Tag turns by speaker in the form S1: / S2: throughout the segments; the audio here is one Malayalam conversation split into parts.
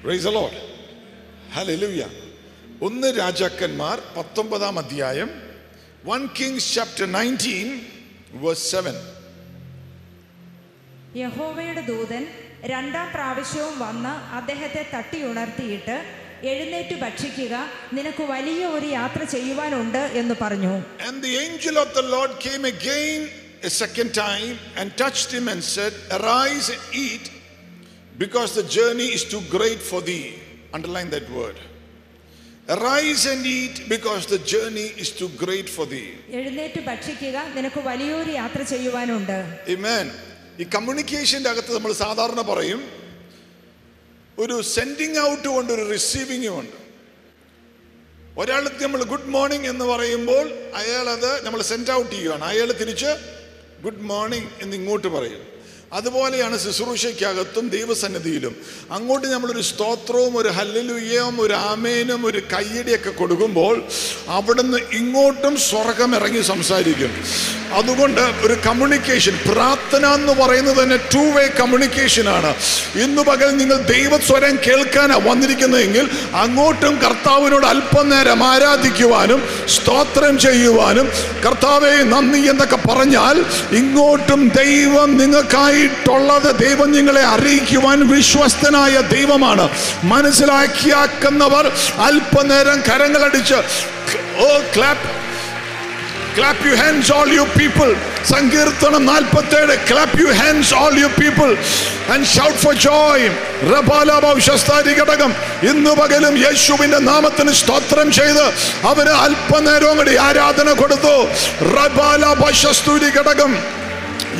S1: Praise the Lord. Hallelujah. 1 രാജാക്കന്മാർ 19 അധ്യായം 1 Kings chapter 19 verse 7.
S2: യഹോവയുടെ ദൂതൻ രണ്ടാം പ്രാവശ്യവും വന്ന് അദ്ദേഹത്തെ തട്ടി ഉണർത്തിയിട്ട് എഴുന്നേറ്റ് ഭക്ഷിക്കുക, നിനക്ക് വലിയ ഒരു യാത്ര ചെയ്യുവാനുണ്ട് എന്ന് പറഞ്ഞു.
S1: And the angel of the Lord came again a second time and touched him and said, arise and eat, because the journey is too great for thee. Underline that word. Arise and eat, because the journey is too great for thee.
S2: എഴുന്നേറ്റ് ഭക്ഷിക്കുക, നിനക്ക് വലിയൊരു യാത്ര ചെയ്യുവാനുണ്ട്.
S1: Amen. ഈ കമ്മ്യൂണിക്കേഷൻ്റെ അകത്ത് നമ്മൾ സാധാരണ പറയും ഒരു സെൻഡിങ് ഔട്ടും ഉണ്ട്, ഒരു റിസീവിങ്ങും ഉണ്ട്. ഒരാൾക്ക് നമ്മൾ ഗുഡ് മോർണിംഗ് എന്ന് പറയുമ്പോൾ അയാളത് നമ്മൾ സെൻഡ് ഔട്ട് ചെയ്യുകയാണ്, അയാൾ തിരിച്ച് ഗുഡ് മോർണിംഗ് എന്ന് ഇങ്ങോട്ട് പറയും. അതുപോലെയാണ് ശുശ്രൂഷയ്ക്കകത്തും ദൈവസന്നിധിയിലും. അങ്ങോട്ട് നമ്മളൊരു സ്തോത്രവും ഒരു ഹല്ലേലൂയയും ഒരു ആമേനും ഒരു കയ്യടിയൊക്കെ കൊടുക്കുമ്പോൾ അവിടുന്ന് ഇങ്ങോട്ടും സ്വർഗം ഇറങ്ങി സംസാരിക്കും. അതുകൊണ്ട് ഒരു കമ്മ്യൂണിക്കേഷൻ, പ്രാർത്ഥന എന്ന് പറയുന്നത് തന്നെ 2-way കമ്മ്യൂണിക്കേഷനാണ്. ഇന്ന് പകൽ നിങ്ങൾ ദൈവസ്വരം കേൾക്കാനാണ് വന്നിരിക്കുന്നതെങ്കിൽ അങ്ങോട്ടും കർത്താവിനോട് അല്പനേരം ആരാധിക്കുവാനും സ്തോത്രം ചെയ്യുവാനും കർത്താവേ നന്ദി എന്നൊക്കെ പറഞ്ഞാൽ ഇങ്ങോട്ടും ദൈവം നിങ്ങൾക്കായിട്ടുള്ളത് ദൈവം നിങ്ങളെ അറിയിക്കുവാൻ വിശ്വസ്തനായ ദൈവമാണ്. മനസ്സിലാക്കിയാക്കുന്നവർ അല്പനേരം കരങ്ങളടിച്ച് clap your hands all you people. സങ്കീർത്തനം 47, clap your hands all you people and shout for joy. ഇന്ന് പകലും യേശുവിന്റെ നാമത്തിന് സ്തോത്രം ചെയ്ത് അവന് അല്പനേരവും കൂടി ആരാധന കൊടുത്തു.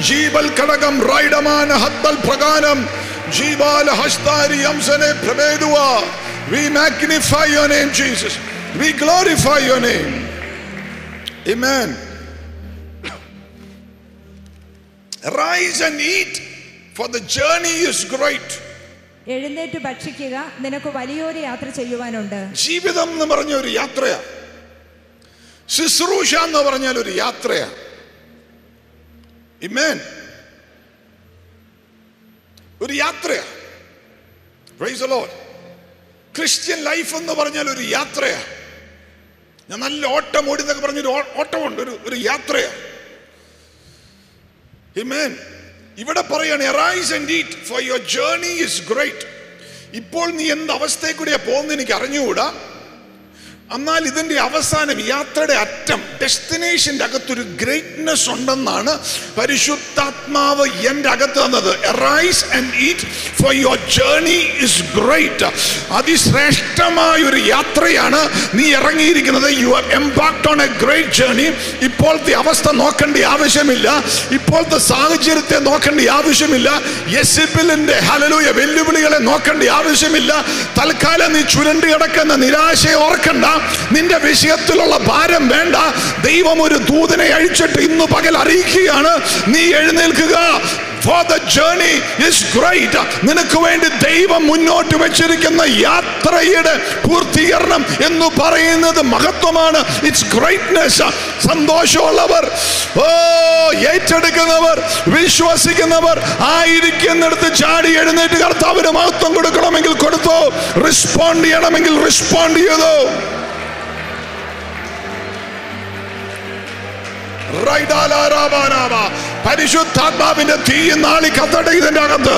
S1: ജീവൽ ഘടകം റൈഡമാന ഹത്തൽ പ്രകാരം ജീവാല ഹസ്താരി അംസനെ പ്രഭേദുവ. We magnify your name, Jesus. We glorify your name. Amen. Rise and eat, for the journey is great.
S2: എഴുന്നേറ്റ് ഭക്ഷിക്കുക, നിനക്ക് വലിയൊരു യാത്ര ചെയ്യുവാനുണ്ട്.
S1: ജീവിതം എന്ന് പറഞ്ഞ ഒരു യാത്രയാ. ശുശ്രൂഷ എന്ന് പറഞ്ഞാൽ ഒരു യാത്രയാ. Amen. ഒരു യാത്രയാ. Praise the Lord. Christian life എന്ന് പറഞ്ഞാൽ ഒരു യാത്രയാ. ഞാൻ നല്ല ഓട്ടം ഓടി എന്നൊക്കെ പറഞ്ഞൊരു ഓട്ടമുണ്ട്, ഒരു യാത്രയാണ്. Amen. ഇവിടെ പറയാണ് arise and eat, for your journey is great. ഇപ്പോൾ നീ എന്ത് അവസ്ഥയെ കൂടിയാ പോകുന്നത് എനിക്ക് അറിഞ്ഞുകൂടാ. എന്നാൽ ഇതിന്റെ അവസാനം, യാത്രയുടെ അറ്റം, ഡെസ്റ്റിനേഷന്റെ അകത്തൊരു ഗ്രേറ്റ്നെസ് ഉണ്ടെന്നാണ് പരിശുദ്ധാത്മാവ് എൻ്റെ അകത്ത് തന്നത്. Arise and eat, for your journey is great. അതിശ്രേഷ്ഠമായ ഒരു യാത്രയാണ് നീ ഇറങ്ങിയിരിക്കുന്നത്. You have embarked on a great journey. ഇപ്പോഴത്തെ അവസ്ഥ നോക്കേണ്ട ആവശ്യമില്ല, ഇപ്പോഴത്തെ സാഹചര്യത്തെ നോക്കേണ്ട ആവശ്യമില്ല, യെസബേലിന്റെ ഹല്ലേലൂയ വെല്ലുവിളികളെ നോക്കേണ്ട ആവശ്യമില്ല. തൽക്കാലം നീ ചുരുണ്ടി കിടക്കുന്ന നിരാശയെ ഓർക്കണ്ട, നിന്റെ വിഷയത്തിലുള്ള ഭാരം വേണ്ട. ദൈവം ഒരു ദൂതനെ അയച്ചിട്ട് ഇന്ന് പകൽ അറിയിക്കുകയാണ്, നീ എഴുന്നേൽക്കുക. For the journey is great. നിനക്ക് വേണ്ടി ദൈവം മുന്നോട്ട് വെച്ചിരിക്കുന്ന യാത്രയുടെ പൂർത്തീകരണം എന്ന് പറയുന്നത് മഹത്വമാണ്. It's greatness. സന്തോഷമുള്ളവർ, ഏറ്റെടുക്കുന്നവർ, വിശ്വസിക്കുന്നവർ ആയിരിക്കുന്നിടത്ത് ചാടി എഴുന്നേറ്റ് കർത്താവിന് മഹത്വം കൊടുക്കണമെങ്കിൽ കൊടുത്തോ, റെസ്പോണ്ട് ചെയ്യണമെങ്കിൽ റെസ്പോണ്ട് ചെയ്തോ. പരിശുദ്ധാത്മാവിന്റെ തീ നാളി കത്തട്ടെ ഇതിന്റെ അകത്ത്.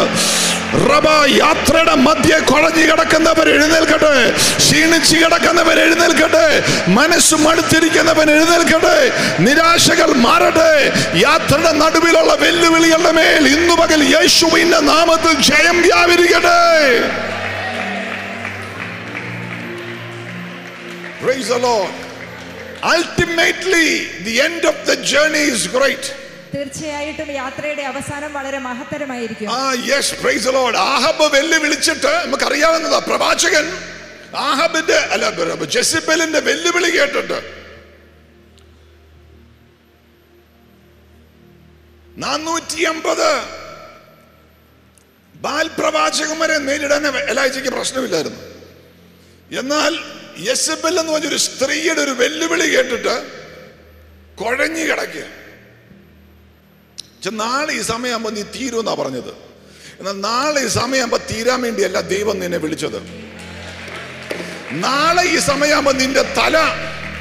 S1: യാത്രയുടെ മധ്യേ കുഴഞ്ഞു കിടക്കുന്നവർ എഴുന്നേൽക്കട്ടെ, ക്ഷീണിച്ച് കിടക്കുന്നവർ എഴുന്നേൽക്കട്ടെ, മനസ്സ് മടുത്തിരിക്കുന്നവൻ എഴുന്നേൽക്കട്ടെ, നിരാശകൾ മാറട്ടെ. യാത്രയുടെ നടുവിലുള്ള വെല്ലുവിളികളുടെ മേൽ ഇന്നു പകൽ യേശുവിന്റെ നാമത്തിൽ ജയം വ്യാപരിക്കട്ടെ. Praise the Lord. Ultimately, the end of the journey is great.
S2: തീർച്ചയായിട്ടും യാത്രയുടെ അവസാനം വളരെ മഹത്തരമായിരിക്കും.
S1: Yes, praise the Lord. Ahab വെല്ലുവിളിച്ചിട്ട് നമുക്കറിയാവുന്നതാ, പ്രവാചകൻ ആഹാബിന്റെ ജെസിബേലിന്റെ വെല്ലുവിളി കേട്ടിട്ട് 450 ബാൽ പ്രവാചകന്മാരെ നേരിടാൻ എലൈജയ്ക്ക് പ്രശ്നമില്ലായിരുന്നു. എന്നാൽ യെസബേൽ എന്ന് പറഞ്ഞൊരു സ്ത്രീയുടെ ഒരു വെല്ലുവിളി കേട്ടിട്ട് കുഴഞ്ഞു കിടക്കുക. നാളെ ഈ സമയമാകുമ്പോൾ നീ തീരുമെന്നാ പറഞ്ഞത്. എന്നാൽ നാളെ ഈ സമയമാകുമ്പോ തീരാൻ വേണ്ടിയല്ല ദൈവം നിന്നെ വിളിച്ചത്. നാളെ ഈ സമയമാകുമ്പോ നിന്റെ തല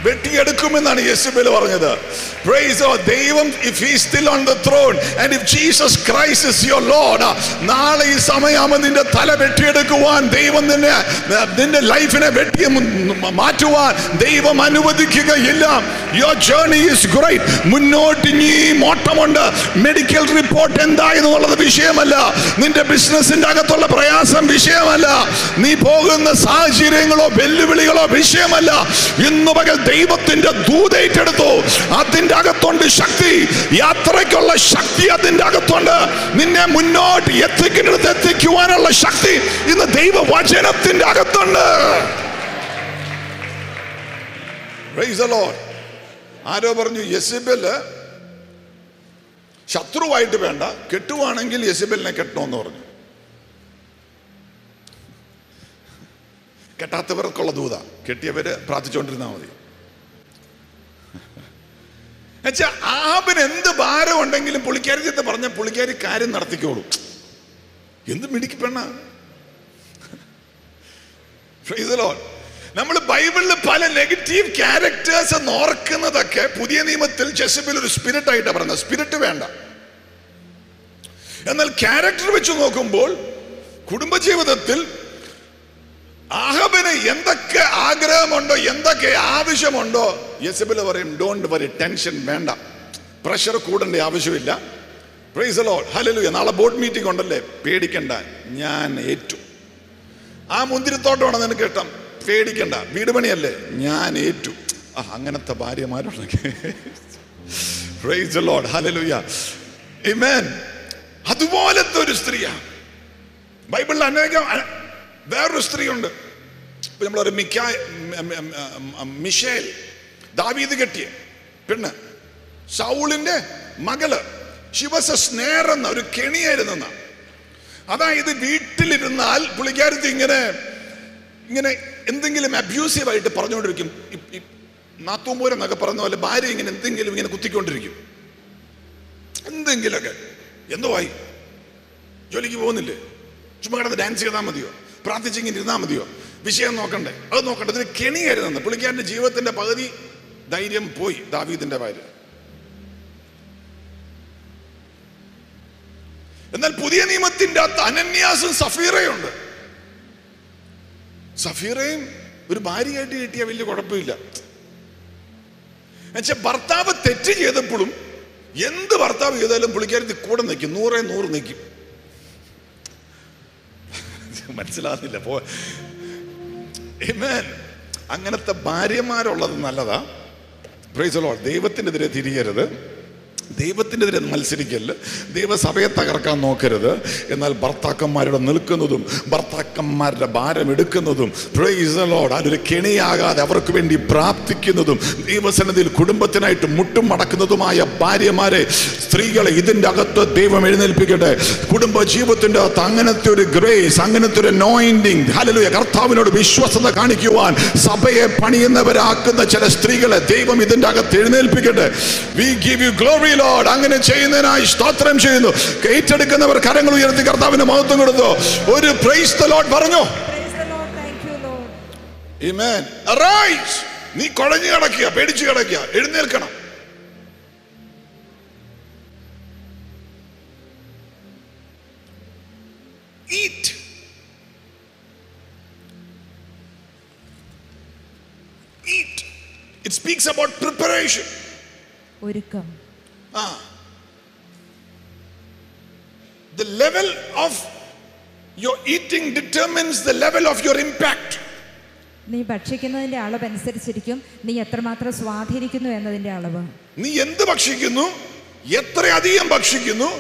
S1: വെട്ടിയെടുക്കുമെന്നാണ് യെസബേൽ പറഞ്ഞത്. Praise God. ദൈവം, if he is still on the throne and if Jesus Christ is your Lord, നാളെ ഈ സമയമാകുമ്പോൾ നിന്റെ തല വെട്ടിയെടുക്കുവാൻ ദൈവം നിന്റെ ലൈഫിനെ വെട്ടി മാറ്റുവാൻ ദൈവം അനുവദിക്കുകയില്ല. Your journey is great. മുന്നോട്ട് ഇനിയും ഓട്ടമുണ്ട്. മെഡിക്കൽ റിപ്പോർട്ട് എന്തായെന്നുള്ളത് വിഷയമല്ല. നിന്റെ ബിസിനസിന്റെ അകത്തുള്ള പ്രയാസം വിഷയമല്ല. നീ പോകുന്ന സാഹചര്യങ്ങളോ വെല്ലുവിളികളോ വിഷയമല്ല. ഇന്ന് പകൽ ദൈവത്തിന്റെ ദൂതേറ്റെടുത്തു. അതിന്റെ അകത്തുണ്ട് ശക്തി, യാത്രയ്ക്കുള്ള ശക്തി അതിന്റെ അകത്തുണ്ട്. നിന്നെ മുന്നോട്ട് എത്തിക്കുന്നിടത്ത് എത്തിക്കുവാനുള്ള ശക്തി ഇന്ന് ദൈവവചനത്തിന്റെ അകത്തുണ്ട്. Praise the Lord. ആരോ പറഞ്ഞു യെസബേല് ശത്രുവായിട്ട് വേണ്ട, കെട്ടുവാണെങ്കിൽ യെസബേലിനെ കെട്ടണമെന്ന് പറഞ്ഞു. കെട്ടാത്തവർക്കുള്ള ദൂത, കെട്ടിയവര് പ്രാർത്ഥിച്ചുകൊണ്ടിരുന്നാൽ മതി. ആഹാബിന് എന്ത് ഭാരം ഉണ്ടെങ്കിലും പുള്ളിക്കാരി പറഞ്ഞ പുള്ളിക്കാരി കാര്യം നടത്തിക്കോളൂ. എന്ത് മിടുക്കി പെണ്ണ. നമ്മൾ ബൈബിളിൽ പല നെഗറ്റീവ് ക്യാരക്ടേഴ്സ് ഓർക്കുന്നതൊക്കെ പുതിയ നിയമത്തിൽ ജെസബേൽ ഒരു സ്പിരിറ്റ് ആയിട്ടാണ് പറയുന്നത്. സ്പിരിറ്റ് വേണ്ട. എന്നാൽ ക്യാരക്ടർ വെച്ച് നോക്കുമ്പോൾ കുടുംബജീവിതത്തിൽ ആഹാബിന് എന്തൊക്കെ ആഗ്രഹമുണ്ടോ, എന്തൊക്കെ ആവശ്യമുണ്ടോ, യെസബേൽ പറയും ഡോണ്ട് വറി, ടെൻഷൻ വേണ്ട, പ്രഷർ കൂടേണ്ട ആവശ്യമില്ല. Price the Lord, hallelujah. നാളെ ബോർഡ് മീറ്റിംഗ് ഉണ്ടല്ലേ, പേടിക്കണ്ട, ഞാൻ ഏറ്റു. ആ മുന്തിരിത്തോട്ടമാണ് നിനക്ക് ഇഷ്ടം, പേടിക്കണ്ട. വീട് പണിയല്ലേ, ഞാൻ ഏറ്റു. അങ്ങനത്തെ ഭാര്യമാരുണ്ടെങ്കിൽ പ്രൈസ് ദി ലോർഡ്, ഹല്ലേലൂയ, ആമേൻ. അതുപോലത്തെ ഒരു സ്ത്രീയാണ് ബൈബിളിൽ അനേകം. വേറൊരു സ്ത്രീ ഉണ്ട്, നമ്മളൊരു മിഷേൽ, ദാവീദ് കെട്ടിയ പെണ്ണ്, സൗളിന്റെ മകള്. ഷി വാസ് എ സ്നേർ എന്ന ഒരു കെണിയായിരുന്ന. അതായത് വീട്ടിലിരുന്നാൽ പുള്ളിക്കാരത്തി ഇങ്ങനെ എന്തെങ്കിലും അബ്യൂസീവായിട്ട് പറഞ്ഞുകൊണ്ടിരിക്കും. നാത്തൂമ്പൂരം എന്നൊക്കെ പറഞ്ഞ പോലെ ഭാര്യ ഇങ്ങനെ എന്തെങ്കിലും ഇങ്ങനെ കുത്തിക്കൊണ്ടിരിക്കും. എന്തെങ്കിലുമൊക്കെ, എന്തോ ആയി, ജോലിക്ക് പോകുന്നില്ലേ, ചുമ്മാ കിടന്ന് ഡാൻസ് ചെയ്താൽ മതിയോ, പ്രാർത്ഥിച്ചിങ്ങനെ ഇരുന്നാൽ മതിയോ, വിഷയം നോക്കണ്ടേ, അത് നോക്കണ്ടേ. ഇതിന് കെണിയായിരുന്നു. പുള്ളിക്കാരൻ്റെ ജീവിതത്തിന്റെ പകുതി ധൈര്യം പോയി. ദാവീദിന്റെ ഭാര്യ. എന്നാൽ പുതിയ നിയമത്തിന്റെ അകത്ത് അനന്യാസും സഫീറയുണ്ട്. സഫീറയും ഒരു ഭാര്യയായിട്ട് കിട്ടിയ വലിയ കുഴപ്പമില്ല. എന്നുവെച്ചാൽ ഭർത്താവ് തെറ്റ് ചെയ്തപ്പോഴും എന്ത് ഭർത്താവ് ചെയ്താലും പുള്ളിക്കാരത്തി കൂടെ നിൽക്കും, 100 നിൽക്കും. മനസ്സിലാകുന്നില്ല. ആമേൻ. അങ്ങനത്തെ ഭാര്യമാരുള്ളത് നല്ലതാ. Praise the lord. ദൈവത്തിനെതിരെ തിരിയരുത്, ദൈവത്തിനെതിരെ മത്സരിക്കല്ല്, ദൈവസഭയെ തകർക്കാൻ നോക്കരുത്. എന്നാൽ ഭർത്താക്കന്മാരുടെ നിൽക്കുന്നതും ഭർത്താക്കന്മാരുടെ ഭാരം എടുക്കുന്നതും പ്രൈസ് ദി ലോർഡ് അതൊരു കെണിയാകാതെ അവർക്ക് വേണ്ടി പ്രാർത്ഥിക്കുന്നതും ദൈവസന്നിധിയിൽ കുടുംബത്തിനായിട്ട് മുട്ടും മടക്കുന്നതുമായ ഭാര്യമാരെ, സ്ത്രീകളെ ഇതിൻ്റെ അകത്ത് ദൈവം എഴുന്നേൽപ്പിക്കട്ടെ. കുടുംബ ജീവിതത്തിൻ്റെ അകത്ത് അങ്ങനത്തെ ഒരു ഗ്രേസ്, അങ്ങനത്തെ ഒരു അനോയിന്റിംഗ്, ഹല്ലേലൂയ, കർത്താവിനോട് വിശ്വസത കാണിക്കുവാൻ സഭയെ പണിയുന്നവരാക്കുന്ന ചില സ്ത്രീകളെ ദൈവം ഇതിൻ്റെ അകത്ത് എഴുന്നേൽപ്പിക്കട്ടെ. We give you glory Lord. അങ്ങനെ ചെയ്യുന്നതിനായി സ്തോത്രം ചെയ്യുന്നു. ഏറ്റെടുക്കുന്നവർ കരങ്ങൾ ഉയർത്തി കർത്താവിന് മഹത്വം കൊടുത്തു. ഒരു പ്രൈസ് ദി ലോർഡ് പറഞ്ഞു. ആമേൻ. അറൈസ്. നീ കുഴഞ്ഞു കിടക്കുക, പേടിച്ചു കിടക്കുക, എഴുന്നേൽക്കണം. Eat. Eat. It speaks about preparation.
S2: ഒരുക്കം.
S1: The level of your eating determines the level of your impact.
S2: നീ ഭക്ഷിക്കുന്നതിന്റെ അളവ് അനുസരിച്ചിരിക്കും നീ എത്രമാത്രം സ്വാധീനിക്കുന്നു എന്നതിന്റെ അളവ്.
S1: നീ എന്ത് ഭക്ഷിക്കുന്നു, എത്രയധികം ഭക്ഷിക്കുന്നു,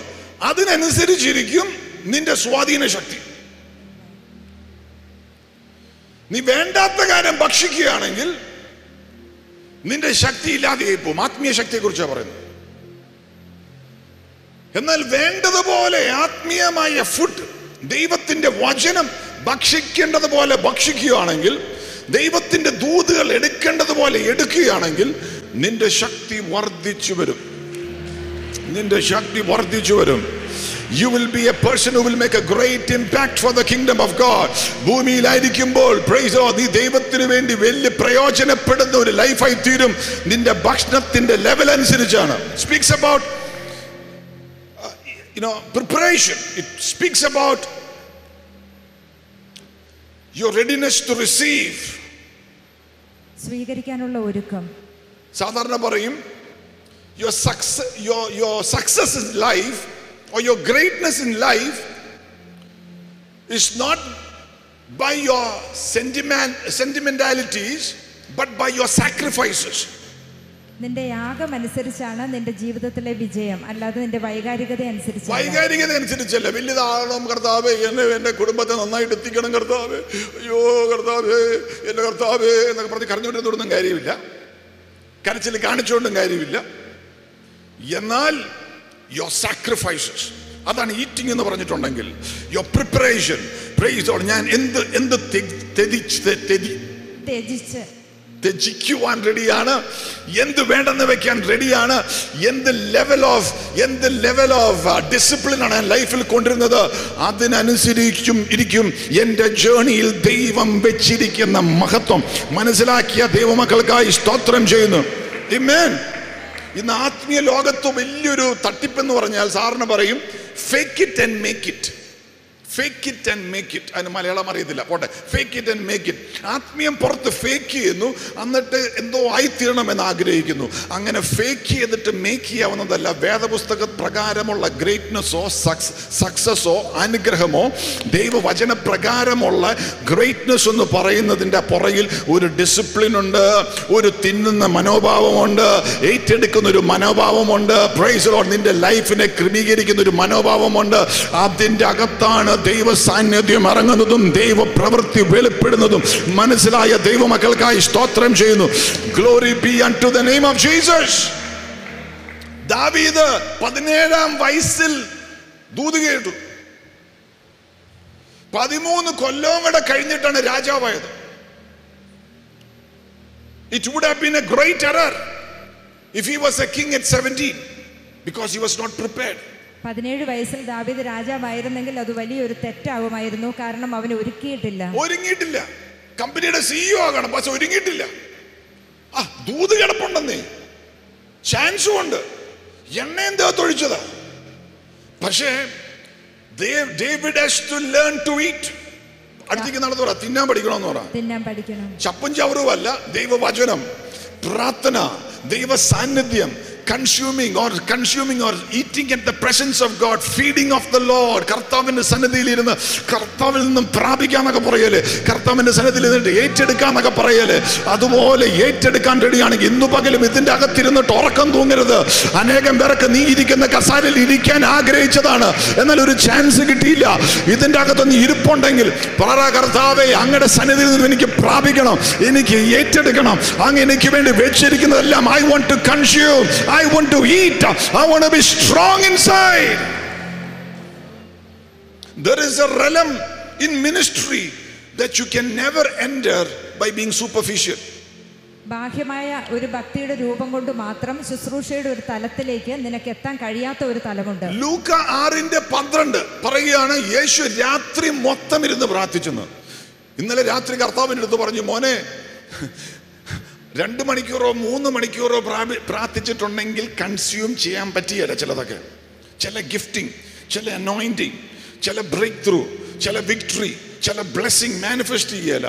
S1: അതിനനുസരിച്ചിരിക്കും നിന്റെ സ്വാധീന ശക്തി. നീ വേണ്ടാത്ത കാര്യം ഭക്ഷിക്കുകയാണെങ്കിൽ നിന്റെ ശക്തി ഇല്ലാതെയായി പോകും. ആത്മീയ ശക്തിയെ കുറിച്ചാണ് പറയുന്നത്. എന്നാൽ വേണ്ടതുപോലെ ആത്മീയമായ ഫുഡ്, ദൈവത്തിന്റെ വചനം ഭക്ഷിക്കേണ്ടതുപോലെ ഭക്ഷിക്കുകയാണെങ്കിൽ, ദൈവത്തിന്റെ ദൂതുകൾ എടുക്കേണ്ടതുപോലെ എടുക്കുകയാണെങ്കിൽ നിന്റെ ശക്തി വർദ്ധിച്ചു വരും. നിന്റെ ശക്തി വർദ്ധിച്ചു വരും. You will be a person who will make a great impact for the kingdom of God. ഭൂമിയിലായിരിക്കുമ്പോൾ praise God, നീ ദൈവത്തിന് വേണ്ടി വലിയ പ്രയോജനപ്പെടുന്ന ഒരു ലൈഫായി തീരും. നിന്റെ ഭക്ഷണത്തിന്റെ ലെവൽ അനുസരിച്ചാണ്. Speaks about preparation. It speaks about your readiness to receive.
S2: സ്വീകരിക്കാനുള്ള ഒരുക്കം.
S1: സാധാരണ പറയും your success in life or your greatness in life is not by your sentimentalities but by your sacrifices.
S2: നിന്റെ യാഗം അനുസരിച്ചാണ് നിന്റെ ജീവിതത്തിലെ വിജയം, അല്ലാതെ നിന്റെ വൈകാരികത അനുസരിച്ചല്ല.
S1: വൈകാരികത അനുസരിച്ചല്ല. വലിയതാകണം കർത്താവേ, എന്റെ കുടുംബത്തെ നന്നായിട്ട് എത്തിക്കണം കർത്താവേ, അയ്യോ കർത്താവേ, എന്റെ കർത്താവേ എന്നൊക്കെ പറഞ്ഞ് കരഞ്ഞുകൊണ്ടൊന്നും കാര്യമില്ല, കരച്ചിൽ കാണിച്ചുകൊണ്ടും കാര്യമില്ല. എന്നാൽ your sacrifices, അതാണ് ഈറ്റിംഗ് എന്ന് പറഞ്ഞിട്ടുണ്ടെങ്കിൽ your preparation. Praise God. ഞാൻ എന്ത് ത്യജിക്കുവാൻ റെഡിയാണ്, എന്ത് വേണ്ടെന്ന് വെക്കാൻ റെഡിയാണ്, എന്ത് ലെവൽ ഓഫ് ഡിസിപ്ലിൻ ആണ് ഞാൻ ലൈഫിൽ കൊണ്ടിരുന്നത്, അതിനനുസരിക്കും എൻ്റെ ജേണിയിൽ ദൈവം വെച്ചിരിക്കുന്ന മഹത്വം മനസ്സിലാക്കിയ ദൈവമക്കൾക്കായി സ്തോത്രം ചെയ്യുന്നു. ആമേൻ. ഇന്ന് ആത്മീയ ലോകത്ത് വലിയൊരു തട്ടിപ്പെന്ന് പറഞ്ഞാൽ സാറിന് പറയും fake it and make it. Fake it and make it. അതിന് മലയാളം അറിയത്തില്ല, പോട്ടെ. Fake it and make it. ആത്മീയം പുറത്ത് ഫേക്ക് ചെയ്യുന്നു, എന്നിട്ട് എന്തോ ആയിത്തീരണമെന്ന് ആഗ്രഹിക്കുന്നു. അങ്ങനെ ഫേക്ക് ചെയ്തിട്ട് മേക്ക് ചെയ്യാവുന്നതല്ല. വേദപുസ്തക പ്രകാരമുള്ള ഗ്രേറ്റ്നെസ്സോ സക്സസ്സോ അനുഗ്രഹമോ ദൈവവചന പ്രകാരമുള്ള ഗ്രേറ്റ്നെസ് എന്ന് പറയുന്നതിൻ്റെ പുറകിൽ ഒരു ഡിസിപ്ലിൻ ഉണ്ട്, ഒരു തിന്നുന്ന മനോഭാവമുണ്ട്, ഏറ്റെടുക്കുന്ന ഒരു മനോഭാവമുണ്ട്. Price the Lord. നിന്റെ ലൈഫിനെ ക്രമീകരിക്കുന്ന ഒരു മനോഭാവമുണ്ട്. അതിൻ്റെ അകത്താണ് ദൈവ സാന്നിധ്യം ഇറങ്ങുന്നതും ദൈവ പ്രവൃത്തി വെളിപ്പെടുന്നതും. മനസ്സിലായ ദൈവമക്കൾക്കായി സ്തോത്രം ചെയ്യുന്നു. Glory be unto the name of Jesus. ദാവീദ് 17-ാം വയസ്സിൽ ദൂത് കേട്ടു. 13 കൊല്ലവും കൂടെ കഴിഞ്ഞിട്ടാണ് രാജാവായത്. It would have been a great error if he was a king at 17 because he was not prepared.
S2: 17 വയസ്സിൽ ദാവീദ് രാജാവായിരുന്നെങ്കിൽ അത് വലിയൊരു തെറ്റാവുമായിരുന്നു. കാരണം അവന് ഒരുങ്ങിയിട്ടില്ല. കമ്പനിയുടെ CEO ആകണം, പക്ഷെ ഒരുങ്ങിയിട്ടില്ല. ദൂത് കിടപ്പുണ്ടെന്നേ, ചാൻസും ഉണ്ട്, എണ്ണയും തൊഴിച്ചതാ. പക്ഷേ David has to learn to eat. അടുത്തേക്ക് നടന്നു പറ, തിന്നാൻ പഠിക്കണമെന്ന് പറ. ചപ്പും ചവറും അല്ല, ദൈവവചനം, പ്രാർത്ഥന, ദൈവ സാന്നിധ്യം, consuming or eating at the presence of God, feeding of the Lord. കർത്താവിന്റെ സന്നിധിയിൽ ഇരുന്ന് കർത്താവിൽ നിന്നും പ്രാപിക്കാന്നൊക്കെ പറയല്ലേ, കർത്താവിന്റെ സന്നിധിയിൽ ഇരുന്നിട്ട് ഏറ്റെടുക്കാന്നൊക്കെ പറയല്ലേ, അതുപോലെ ഏറ്റെടുക്കാൻ റെഡിയാണെങ്കിൽ ഇന്നു പകലും ഇതിന്റെ അകത്തിരുന്നിട്ട് ഉറക്കം തൂങ്ങരുത്. അനേകം പേർക്ക് നീ ഇരിക്കുന്ന കസാരയിൽ ഇരിക്കാൻ ആഗ്രഹിച്ചതാണ്, എന്നാൽ ഒരു ചാൻസ് കിട്ടിയില്ല. ഇതിന്റെ അകത്ത് നീ ഇരിപ്പുണ്ടെങ്കിൽ പറ, കർത്താവേ അങ്ങയുടെ സന്നിധിയിൽ നിന്ന് എനിക്ക് പ്രാപിക്കണം, എനിക്ക് ഏറ്റെടുക്കണം, അങ്ങ് എനിക്ക് വേണ്ടി വെച്ചിരിക്കുന്നതെല്ലാം I want to consume, I want to eat, I want to be strong inside. There is a realm in ministry that you can never enter by being superficial. ബാഹ്യമായ ഒരു ഭക്തിയുടെ രൂപം കൊണ്ട് മാത്രം ശുശ്രൂഷയുടെ ഒരു തലത്തിലേക്ക് നിനക്ക് എത്താൻ കഴിയാത്ത ഒരു തലമുണ്ട്.
S1: ലൂക്ക 6:12 പറയുകയാണ്, യേശു രാത്രി മൊത്തം ഇരുന്ന് പ്രാർത്ഥിച്ചെന്ന്. ഇന്നലെ രാത്രി കർത്താവിൻ്റെ അടുത്ത് പറഞ്ഞു, മോനെ 2 മണിക്കൂറോ 3 മണിക്കൂറോ പ്രാർത്ഥിച്ചിട്ടുണ്ടെങ്കിൽ കൺസ്യൂം ചെയ്യാൻ പറ്റിയല്ല ചിലതൊക്കെ. ചില ഗിഫ്റ്റിംഗ്, ചില അനോയിന്റിങ്, ചില ബ്രേക്ക് ത്രൂ, ചില വിക്ടറി, ചില ബ്ലെസ്സിങ് മാനിഫെസ്റ്റ് ചെയ്യല.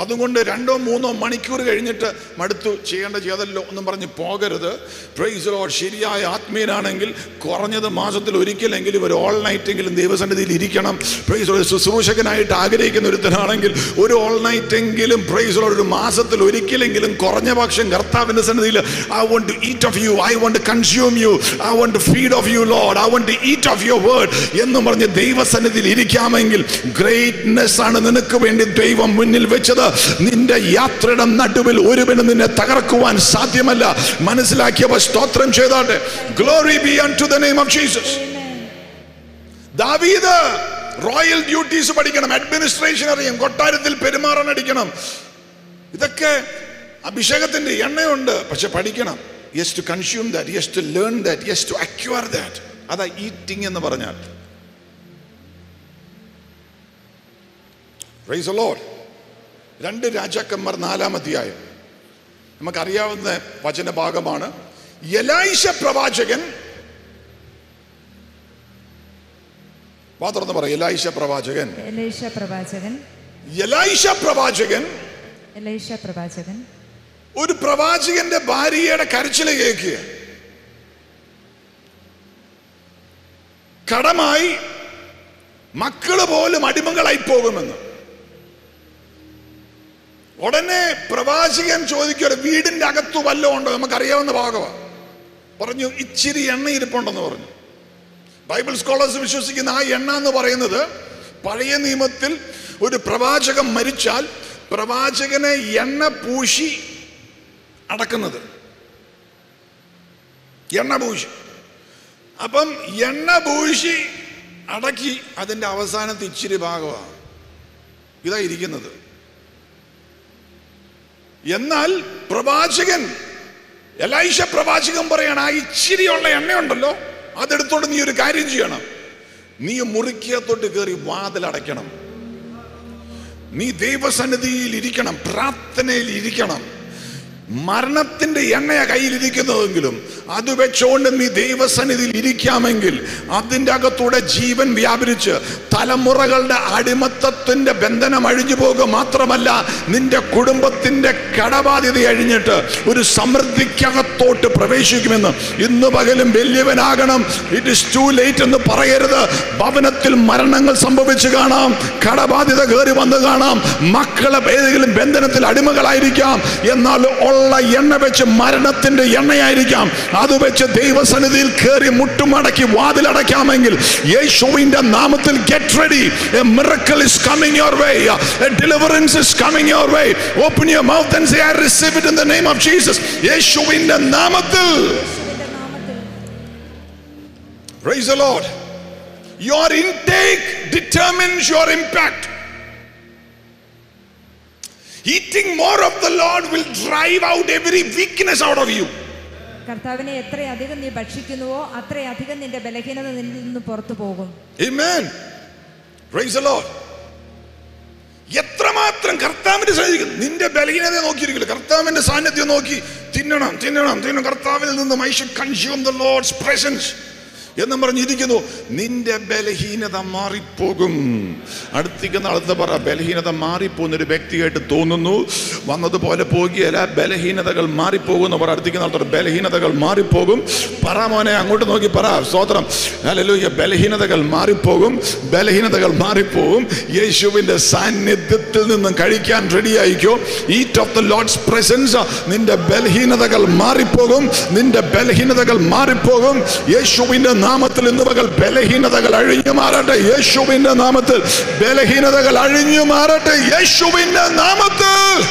S1: അതുകൊണ്ട് 2-3 മണിക്കൂർ കഴിഞ്ഞിട്ട് മടുത്തു, ചെയ്തല്ലോ എന്നും പറഞ്ഞ് പോകരുത്. Price the Lord. ശരിയായ ആത്മീയനാണെങ്കിൽ കുറഞ്ഞത് മാസത്തിൽ ഒരിക്കലെങ്കിലും ഒരു ഓൾ നൈറ്റെങ്കിലും ദൈവസന്നിധിയിൽ ഇരിക്കണം. Price the Lord. ശുശ്രൂഷകനായിട്ട് ആഗ്രഹിക്കുന്ന ഒരുത്തനാണെങ്കിൽ ഒരു ഓൾ നൈറ്റെങ്കിലും, പ്രൈസ് ദി ലോർഡ്, ഒരു മാസത്തിൽ ഒരിക്കലെങ്കിലും കുറഞ്ഞ പക്ഷം കർത്താവിൻ്റെ സന്നിധിയിൽ I want to eat of you, I want to consume you, I want to feed of you Lord, I want to eat of your word എന്നും പറഞ്ഞ് ദൈവസന്നിധിയിൽ ഇരിക്കാമെങ്കിൽ ഗ്രേറ്റ്നെസ് ആണ് നിനക്ക് വേണ്ടി ദൈവം മുന്നിൽ വെച്ചത്. നിന്റെ യാത്രയുടെ നടുവിൽ ഒരുവനും നിന്നെ തകർക്കുവാൻ സാധ്യമല്ല. മനസ്സിലാക്കിയവർ സ്തോത്രം ചെയ്താട്ടെ. Glory be unto the name of Jesus. ദാവീദ് റോയൽ ഡ്യൂട്ടീസ് പഠിക്കണം, അഡ്മിനിസ്ട്രേഷൻ അറിയാം, കൊട്ടാരത്തിൽ പെരുമാറാൻ അടിക്കണം. ഇതൊക്കെ അഭിഷേകത്തിന്റെ എണ്ണയുണ്ട്, പക്ഷെ പഠിക്കണം. He has to consume that, he has to learn that, he has to acquire that. അതാ ഈറ്റിംഗ് എന്ന് പറഞ്ഞാൽ. Price the Lord. 2 രാജാക്കന്മാർ 4-ാം അധ്യായം നമുക്കറിയാവുന്ന വചനഭാഗമാണ്. എലൈശ പ്രവാചകൻ, വാ തുറന്ന് പറ, എലൈശ പ്രവാചകൻ. ഒരു പ്രവാചകന്റെ ഭാര്യയുടെ കരച്ചിൽ കേൾക്കുക. കടമായി മക്കള് പോലും അടിമകളായി പോകുമെന്ന്. ഉടനെ പ്രവാചകൻ ചോദിക്കുക, വീടിന്റെ അകത്തു വല്ലതും ഉണ്ടോ? നമുക്കറിയാവുന്ന ഭാഗമാണ്. പറഞ്ഞു, ഇച്ചിരി എണ്ണ ഇരിപ്പുണ്ടെന്ന് പറഞ്ഞു. ബൈബിൾ സ്കോളേഴ്സ് വിശ്വസിക്കുന്ന ആ എണ്ണ എന്ന് പറയുന്നത്, പഴയ നിയമത്തിൽ ഒരു പ്രവാചകൻ മരിച്ചാൽ പ്രവാചകനെ എണ്ണ പൂശി അടക്കുന്നത്. എണ്ണ പൂശി, അപ്പം എണ്ണ പൂശി അടക്കി അതിന്റെ അവസാനത്തെ ഇച്ചിരി ഭാഗമാണ് ഇതായിരിക്കുന്നത്. എന്നാൽ പ്രവാചകൻ, എലൈശ പ്രവാചകൻ പറയാണ്, ആ ഇച്ചിരിയുള്ള എണ്ണയുണ്ടല്ലോ, അതെടുത്തോണ്ട് നീ ഒരു കാര്യം ചെയ്യണം. നീ മുറിക്കകത്തോട്ട് കയറി വാതിലടയ്ക്കണം. നീ ദൈവസന്നിധിയിൽ ഇരിക്കണം, പ്രാർത്ഥനയിൽ ഇരിക്കണം. മരണത്തിന്റെ എണ്ണയ കയ്യിലിരിക്കുന്നതെങ്കിലും അത് വെച്ചോണ്ട് നീ ദൈവസന്നിധിയിൽ ഇരിക്കാമെങ്കിൽ അതിൻ്റെ അകത്തൂടെ ജീവൻ വ്യാപരിച്ച് തലമുറകളുടെ അടിമത്തത്തിന്റെ ബന്ധനം അഴിഞ്ഞു പോകുക മാത്രമല്ല, നിന്റെ കുടുംബത്തിന്റെ കടബാധ്യത അഴിഞ്ഞിട്ട് ഒരു സമൃദ്ധിക്കകത്തോട്ട് പ്രവേശിക്കുമെന്ന്. ഇന്ന് പകലും വലിയവനാകണം. ഇറ്റ് ഇസ് ടു ലേറ്റ് എന്ന് പറയരുത്. ഭവനത്തിൽ മരണങ്ങൾ സംഭവിച്ചു കാണാം, കടബാധ്യത കയറി വന്ന് കാണാം, മക്കളെ ഏതെങ്കിലും ബന്ധനത്തിൽ അടിമകളായിരിക്കാം. എന്നാൽ എണ്ണ വെച്ച് മരണത്തിന്റെ എണ്ണയായിരിക്കാം. അത് വെച്ച് ദൈവസന്നിധിയിൽ കയറി മുട്ടുമടക്കി വാതിലടയ്ക്കാമെങ്കിൽ യേശുവിന്റെ നാമത്തിൽ get ready. A miracle is coming your way. A deliverance is coming your way. Open your mouth and say, I receive it in the name of Jesus. യേശുവിന്റെ നാമത്തിൽ. Praise the Lord. Your intake determines your impact. Eating more of the Lord will drive out every weakness out of you.
S2: കർത്താവിനെ എത്രയധികം നീ ഭക്ഷിക്കുന്നുവോ അത്രയധികം നിന്റെ ബലഹീനത നിന്നിൽ നിന്ന് പുറത്തു പോകും.
S1: Amen. Praise the Lord. എത്രമാത്രം കർത്താവിന്റെ സാന്നിധ്യം, നിന്റെ ബലഹീനതയെ നോക്കിയിരിക്കില്ല, കർത്താവിന്റെ സാന്നിധ്യം നോക്കി തിന്നണം. കർത്താവിൽ നിന്നും I should consume the Lord's presence എന്നും പറഞ്ഞിരിക്കുന്നു. നിന്റെ ബലഹീനത മാറിപ്പോകും. അടുത്ത പറ, ബലഹീനത മാറിപ്പോകുന്നൊരു വ്യക്തിയായിട്ട് തോന്നുന്നു. വന്നതുപോലെ പോകുകയല്ല, ബലഹീനതകൾ മാറിപ്പോകുന്ന പറ. അടുത്ത ബലഹീനതകൾ മാറിപ്പോകും. പറ മോനെ, അങ്ങോട്ട് നോക്കി പറ. സ്തോത്രം. ഹല്ലേലൂയ. ബലഹീനതകൾ മാറിപ്പോകും, ബലഹീനതകൾ മാറിപ്പോകും. യേശുവിന്റെ സാന്നിധ്യത്തിൽ നിന്നും കഴിക്കാൻ റെഡി ആയിക്കോ. Eat of the lord's presence. നിന്റെ ബലഹീനതകൾ മാറിപ്പോകും, നിന്റെ ബലഹീനതകൾ മാറിപ്പോകും. യേശുവിന്റെ നാമത്തിൽ ഇന്ന് പകൽ ബലഹീനതകൾ അഴിഞ്ഞു മാറട്ടെ. യേശുവിന്റെ നാമത്തിൽ ബലഹീനതകൾ അഴിഞ്ഞു മാറട്ടെ. യേശുവിന്റെ നാമത്തിൽ.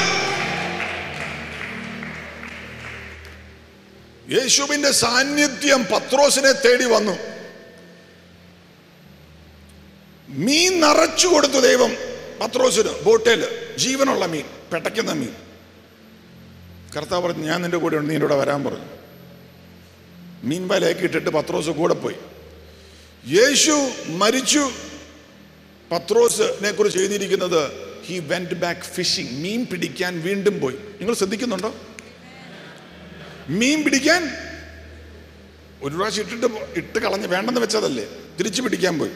S1: യേശുവിന്റെ സാന്നിധ്യം പത്രോസിനെ തേടി വന്നു. മീൻ നിറച്ചു കൊടുത്തു ദൈവം പത്രോസിന്. ബോട്ടേല് ജീവനുള്ള മീൻ, പെട്ടയ്ക്കുന്ന മീൻ. കർത്താവ് പറഞ്ഞു, ഞാൻ നിന്റെ കൂടെ ഉണ്ട്, നീ എൻ്റെ കൂടെ വരാൻ പറഞ്ഞു. മീൻ വലയൊക്കെ ഇട്ടിട്ട് പത്രോസ് കൂടെ പോയി. യേശു മരിച്ചു. പത്രോസിനെ കുറിച്ച് എഴുതിയിരിക്കുന്നത് he went back fishing. മീൻ പിടിക്കാൻ വീണ്ടും പോയി. നിങ്ങൾ ശ്രദ്ധിക്കുന്നുണ്ടോ? മീൻ പിടിക്കാൻ ഒരു പ്രാവശ്യം ഇട്ട് കളഞ്ഞ് വേണ്ടെന്ന് വെച്ചതല്ലേ, തിരിച്ചു പിടിക്കാൻ പോയി.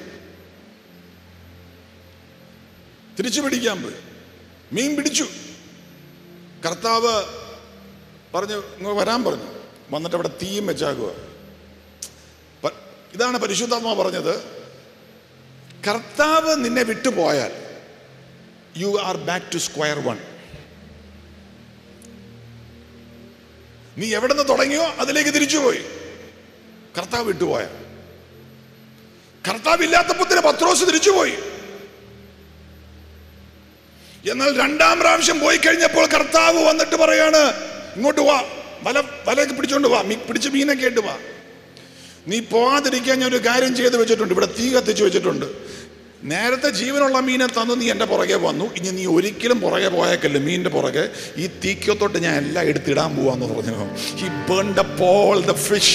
S1: മീൻ പിടിച്ചു. കർത്താവ് പറഞ്ഞു, നിങ്ങൾ വരാൻ പറഞ്ഞു. വന്നിട്ട് അവിടെ തീയും വെച്ചാക്കുക. ഇതാണ് പരിശുദ്ധാത്മാവ് പറഞ്ഞത്. കർത്താവ് നിന്നെ വിട്ടുപോയാൽ you are back to square one. നീ എവിടെ നിന്ന് തുടങ്ങിയോ അതിലേക്ക് തിരിച്ചുപോയി. കർത്താവ് വിട്ടുപോയാൽ. കർത്താവ് ഇല്ലാത്തപ്പോൾ പത്രോസ് തിരിച്ചുപോയി. എന്നാൽ 2-ാം പ്രാവശ്യം പോയി കഴിഞ്ഞപ്പോൾ കർത്താവ് വന്നിട്ട് പറയാണ്, ഇങ്ങോട്ട് വാ, വലയൊക്കെ പിടിച്ചോണ്ട് വാ, പിടിച്ച് മീനൊക്കെ ആയിട്ട് വാ. നീ പോവാതിരിക്കാൻ ഞാൻ ഒരു കാര്യം ചെയ്ത് വെച്ചിട്ടുണ്ട്. ഇവിടെ തീ കത്തിച്ച് വെച്ചിട്ടുണ്ട്. നേരത്തെ ജീവനുള്ള മീനെ തന്നു, നീ എൻ്റെ പുറകെ വന്നു, ഇനി നീ ഒരിക്കലും പുറകെ പോയേക്കല്ല മീനിൻ്റെ പുറകെ. ഈ തീക്കത്തോട്ട് ഞാൻ എല്ലാം എടുത്തിടാൻ പോവാന്ന് പറഞ്ഞു. He burned up all the fish.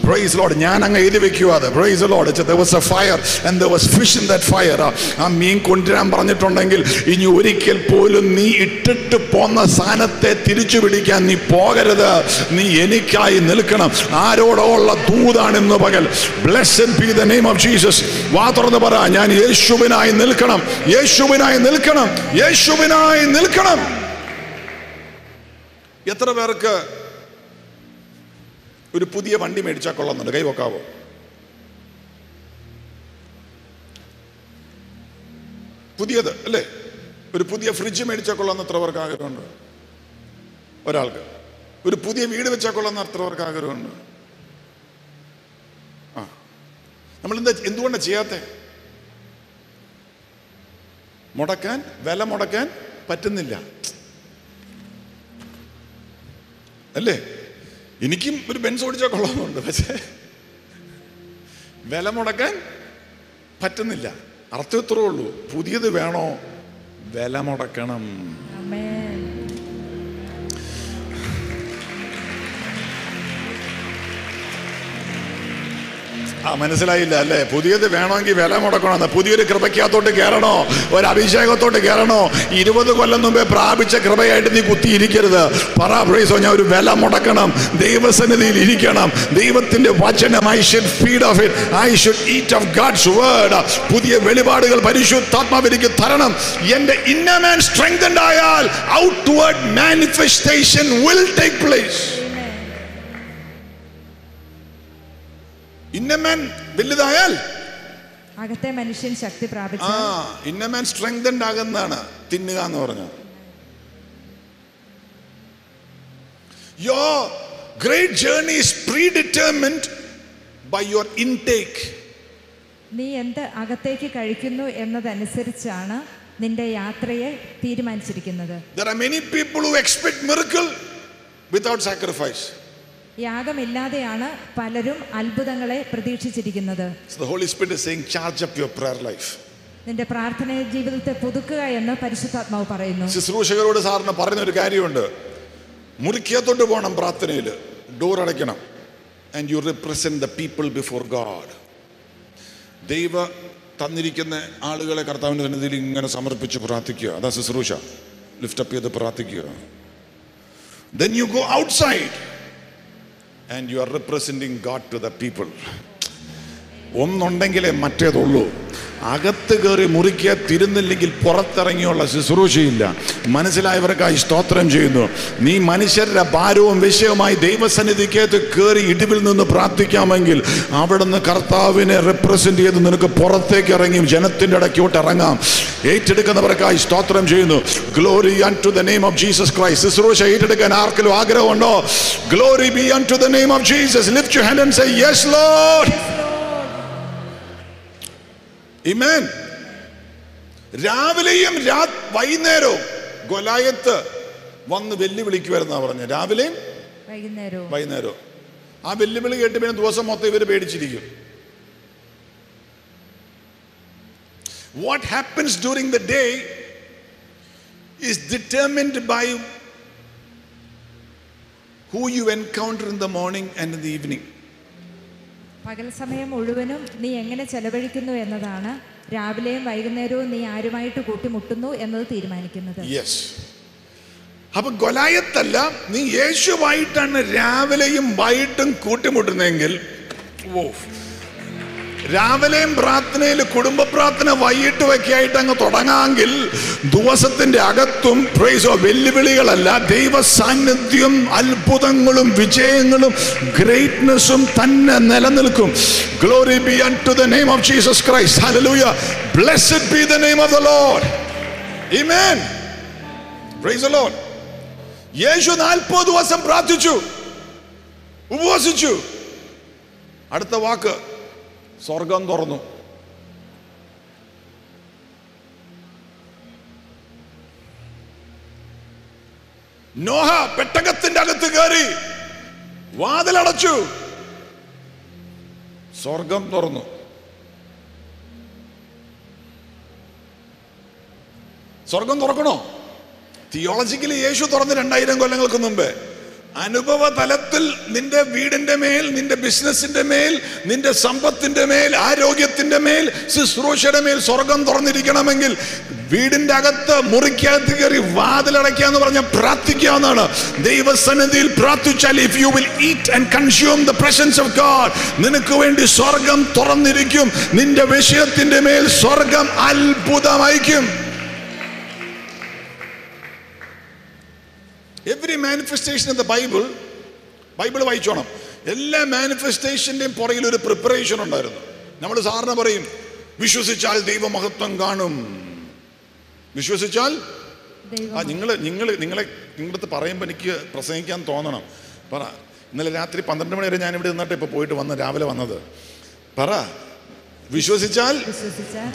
S1: Praise the Lord. ഞാൻ അങ്ങ് എഴുതി വെക്കുക അത്. Praise the Lord. There was a fire and there was fish in that fire. ആ മീൻ കൊണ്ടുവരാൻ പറഞ്ഞിട്ടുണ്ടെങ്കിൽ ഇനി ഒരിക്കൽ പോലും നീ ഇട്ടിട്ട് പോന്ന സാധനത്തെ തിരിച്ചു പിടിക്കാൻ നീ പോകരുത്. നീ എനിക്കായി നിൽക്കണം. ആരോടോ ഉള്ള ദൂതാണ് ഇന്ന് പകൽ. Blessed be the name of Jesus. വാ തുറന്ന് പറ, ഞാൻ യേശുവിനായി നിൽക്കണം, യേശുവിനായി നിൽക്കണം, യേശുവിനായി നിൽക്കണം. എത്ര പേർക്ക് ഒരു പുതിയ വണ്ടി മേടിച്ചാൽ കൊള്ളുന്നുണ്ട്? കൈ വെക്കാവോ? പുതിയത് അല്ലേ? ഒരു പുതിയ ഫ്രിഡ്ജ് മേടിച്ചാൽ കൊള്ളുന്ന എത്ര പേർക്ക് ആഗ്രഹമുണ്ട്? ഒരാൾക്ക്. ഒരു പുതിയ വീട് വെച്ചാൽ കൊള്ളുന്ന എത്ര പേർക്ക് ആഗ്രഹമുണ്ട്? നമ്മളെന്താ, എന്തുകൊണ്ടാണ് ചെയ്യാത്തെ? മുടക്കാൻ, വില മുടക്കാൻ പറ്റുന്നില്ല അല്ലേ? എനിക്കും ഒരു ബെൻസ് ഓടിച്ചാൽ കൊള്ളാമെന്നുണ്ട്, പക്ഷേ വില മുടക്കാൻ പറ്റുന്നില്ല. അർത്ഥം ഇത്രേ ഉള്ളൂ, പുതിയത് വേണോ, വില മുടക്കണം. മനസ്സിലായില്ല അല്ലേ? പുതിയത് വേണമെങ്കിൽ വില മുടക്കണം. പുതിയൊരു കൃപയ്ക്കകത്തോട്ട് കയറണോ, ഒരു അഭിഷേകത്തോട്ട് കയറണോ, 20 കൊല്ലം മുമ്പേ പ്രാപിച്ച കൃപയായിട്ട് നീ കുത്തിയിരിക്കരുത്. പറ പ്രൈസോ, ഞാൻ ഒരു വില മുടക്കണം, ദൈവസന്നിധിയിൽ ഇരിക്കണം, ദൈവത്തിന്റെ വചനം. I should feed of it, I should eat of God's word. പുതിയ വെളിപാടുകൾ പരിശുദ്ധാത്മാവ് എനിക്ക് തരണം. എന്റെ inner man strengthened ആയാൽ outward manifestation will take place. ഇന്നമൻ വലുതായാൽ
S2: അകത്തെ മനുഷ്യൻ ശക്തി പ്രാപിച്ചു.
S1: ഇന്നമൻ സ്ട്രെങ്തൻഡ് ആകുന്നതാണ് തിന്നുക എന്ന് പറഞ്ഞു. Your great journey is predetermined by your intake.
S2: നീ എന്ത് അകത്തേക്ക് കഴിക്കുന്നു എന്നതനുസരിച്ചാണ് നിന്റെ യാത്രയെ തീരുമാനിച്ചിരിക്കുന്നത്.
S1: There are many people who expect miracle without sacrifice.
S2: യാഗമില്ലാതെയാണ് പലരും അത്ഭുതങ്ങളെ പ്രതീക്ഷിച്ചിരിക്കുന്നത്.
S1: So the Holy Spirit is saying, charge up your prayer life.
S2: നിന്റെ പ്രാർത്ഥന ജീവിതത്തെ പുതുക്കുക എന്ന് പരിശുദ്ധാത്മാവ് പറയുന്നു.
S1: ശുശ്രൂഷകരോട് സാറിന് പറയുന്ന ഒരു കാര്യമുണ്ട്, മുറിക്കകത്തോട്ട് പോകണം പ്രാർത്ഥനയിൽ, ഡോർ അടയ്ക്കണം. And you represent the people before God. ദൈവ തന്നിരിക്കുന്ന ആളുകളെ കർത്താവിൻ്റെ സന്നിധിയിൽ ഇങ്ങനെ സമർപ്പിച്ച് പ്രാർത്ഥിക്കുക. അതാ ശുശ്രൂഷ. ലിഫ്റ്റ് അപ്പ് ചെയ്ത് പ്രാർത്ഥിക്കുക. Then you go outside and you are representing God to the people. ഒന്നുണ്ടെങ്കിലേ മറ്റേതുള്ളൂ. അകത്ത് കയറി മുറിക്കുക, തിരുന്നില്ലെങ്കിൽ പുറത്തിറങ്ങിയുള്ള ശുശ്രൂഷയില്ല. മനസ്സിലായവർക്കായി സ്തോത്രം ചെയ്യുന്നു. നീ മനുഷ്യരുടെ ഭാരവും വിഷയവുമായി ദൈവസന്നിധിക്കകത്ത് കയറി ഇടിവിൽ നിന്ന് പ്രാർത്ഥിക്കാമെങ്കിൽ അവിടുന്ന് കർത്താവിനെ റെപ്രസെന്റ് ചെയ്ത് നിനക്ക് പുറത്തേക്ക് ഇറങ്ങി ജനത്തിന്റെ ഇടയ്ക്കോട്ട് ഇറങ്ങാം. ഏറ്റെടുക്കുന്നവർക്കായി സ്തോത്രം ചെയ്യുന്നു. Glory unto the name of Jesus Christ. ശുശ്രൂഷ ഏറ്റെടുക്കാൻ ആർക്കെങ്കിലും ആഗ്രഹമുണ്ടോ? Glory be unto the name of Jesus. Lift your hand and say yes lord. Amen. രാവിലെയും വൈകുന്നേരവും ഗൊലായത്ത് വന്ന് വെല്ലുവിളിക്കുവാരെന്നാ പറഞ്ഞ. രാവിലെയും വൈകുന്നേരവും. ആ വെല്ലുവിളി കേട്ട് പിന്നെ ദിവസം മൊത്തം ഇവര് പേടിച്ചിരിക്കും. What happens during the day is determined by who you encounter in the morning and in the evening.
S2: പകൽ സമയം മുഴുവനും നീ എങ്ങനെ ചെലവഴിക്കുന്നു എന്നതാണ് രാവിലെയും വൈകുന്നേരവും നീ ആരുമായിട്ട് കൂട്ടിമുട്ടുന്നു എന്നത് തീരുമാനിക്കുന്നത്.
S1: യെസ്. അപ്പൊ ഗൊലായത്തല്ല, നീ യേശുവായിട്ടാണ് രാവിലെയും വൈകിട്ടും കൂട്ടിമുട്ടുന്നെങ്കിൽ, രാവിലെയും പ്രാർത്ഥനയിൽ കുടുംബ പ്രാർത്ഥന വൈകിട്ട് വയ്ക്കായിട്ട് അങ്ങ് തുടങ്ങാമെങ്കിൽ ദിവസത്തിന്റെ അകത്തും പ്രൈസോ വെല്ലുവിളികളല്ല, ദൈവ സാന്നിധ്യം, അത്ഭുതങ്ങളും വിജയങ്ങളും ഗ്രേറ്റ്നെസ്സും തന്നെ നിലനിൽക്കും. Glory be unto the name of Jesus Christ. Hallelujah. Blessed be the name of the Lord. Amen. Praise the Lord. യേശു 40 ദിവസം പ്രാർത്ഥിച്ചു, ഉപവസിച്ചു. അടുത്ത വാക്ക്, സ്വർഗം തുറന്നു. നോഹ പെട്ടകത്തിന്റെ അകത്ത് കയറി വാതിലടച്ചു, സ്വർഗം തുറന്നു. സ്വർഗം തുറക്കണോ? തിയോളജിക്കലി യേശു തുറന്ന് 2000 കൊല്ലങ്ങൾക്ക് മുമ്പേ. അനുഭവ തലത്തിൽ നിന്റെ വീടിന്റെ മേൽ, നിന്റെ ബിസിനസിന്റെ മേൽ, നിന്റെ സമ്പത്തിന്റെ മേൽ, ആരോഗ്യത്തിന്റെ മേൽ, ശുശ്രൂഷയുടെ മേൽ സ്വർഗം തുറന്നിരിക്കണമെങ്കിൽ വീടിന്റെ അകത്ത്, മുറിക്കകത്ത് കയറി വാതിലടയ്ക്കാന്ന് പറഞ്ഞ പ്രാർത്ഥിക്കാവുന്നതാണ്. ദൈവസന്നിധിയിൽ പ്രാർത്ഥിച്ചാൽ, if you will eat and consume the presence of God, നിനക്ക് വേണ്ടി സ്വർഗം തുറന്നിരിക്കും. നിന്റെ വിഷയത്തിന്റെ മേൽ സ്വർഗം അത്ഭുതമായിരിക്കും. Every manifestation of the Bible വായിച്ചോണം. എല്ലാ മാനിഫെസ്റ്റേഷന്റെയും പുറകിൽ ഒരു പ്രിപ്പറേഷൻ ഉണ്ടായിരുന്നു. നമ്മൾ സാറിന് പറയും, വിശ്വസിച്ചാൽ ദൈവമഹത്വം കാണും. വിശ്വസിച്ചാൽ നിങ്ങളടുത്ത് പറയുമ്പോൾ എനിക്ക് പ്രസംഗിക്കാൻ തോന്നണം. പറ, ഇന്നലെ രാത്രി 12 മണി വരെ ഞാനിവിടെ നിന്നിട്ട് ഇപ്പോൾ പോയിട്ട് രാവിലെ വന്നത്. പറ, വിശ്വസിച്ചാൽ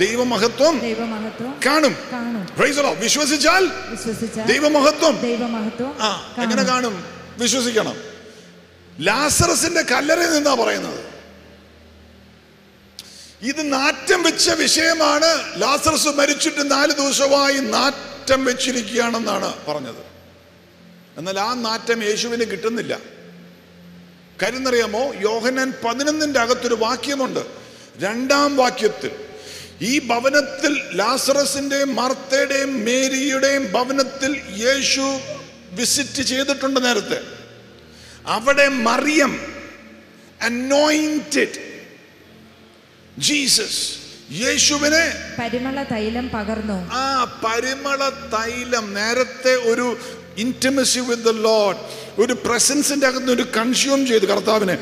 S1: ദൈവമഹത്വം കാണും. വിശ്വസിച്ചാൽ ദൈവമഹത്വം എങ്ങനെ കാണും? വിശ്വസിക്കണം. ലാസറസിന്റെ കല്ലറയിൽ നിന്നാ പറയുന്നത്. ഇത് നാറ്റം വെച്ച വിഷയമാണ്. ലാസറസ് മരിച്ചിട്ട് 4 ദിവസമായി നാറ്റം വെച്ചിരിക്കുകയാണെന്നാണ് പറഞ്ഞത്. എന്നാൽ ആ നാറ്റം യേശുവിന് കിട്ടുന്നില്ല. കരുന്നറിയാമോ? യോഹന്നാൻ 11-ന്റെ അകത്തൊരു വാക്യമുണ്ട്. 2-ാം വാക്യത്തിൽ, ഈ ഭവനത്തിൽ, ലാസറസിന്റെയും മാർത്തയുടെയും മേരിയുടെയും ഭവനത്തിൽ യേശു വിസിറ്റ് ചെയ്തിട്ടുണ്ട് നേരത്തെ. അവിടെ മറിയം അനോയിന്റഡ് ജീസസ്, യേശുവിനെ
S2: പരിമള തൈലം പകർന്നു. ആ
S1: പരിമള തൈലം, നേരത്തെ ഒരു ഇന്റിമസി വിത്ത് ദ ലോർഡ്, ഒരു പ്രസൻസിന്റെ അകത്ത് ഒരു കൺസ്യൂം ചെയ്തു കർത്താവിനെ.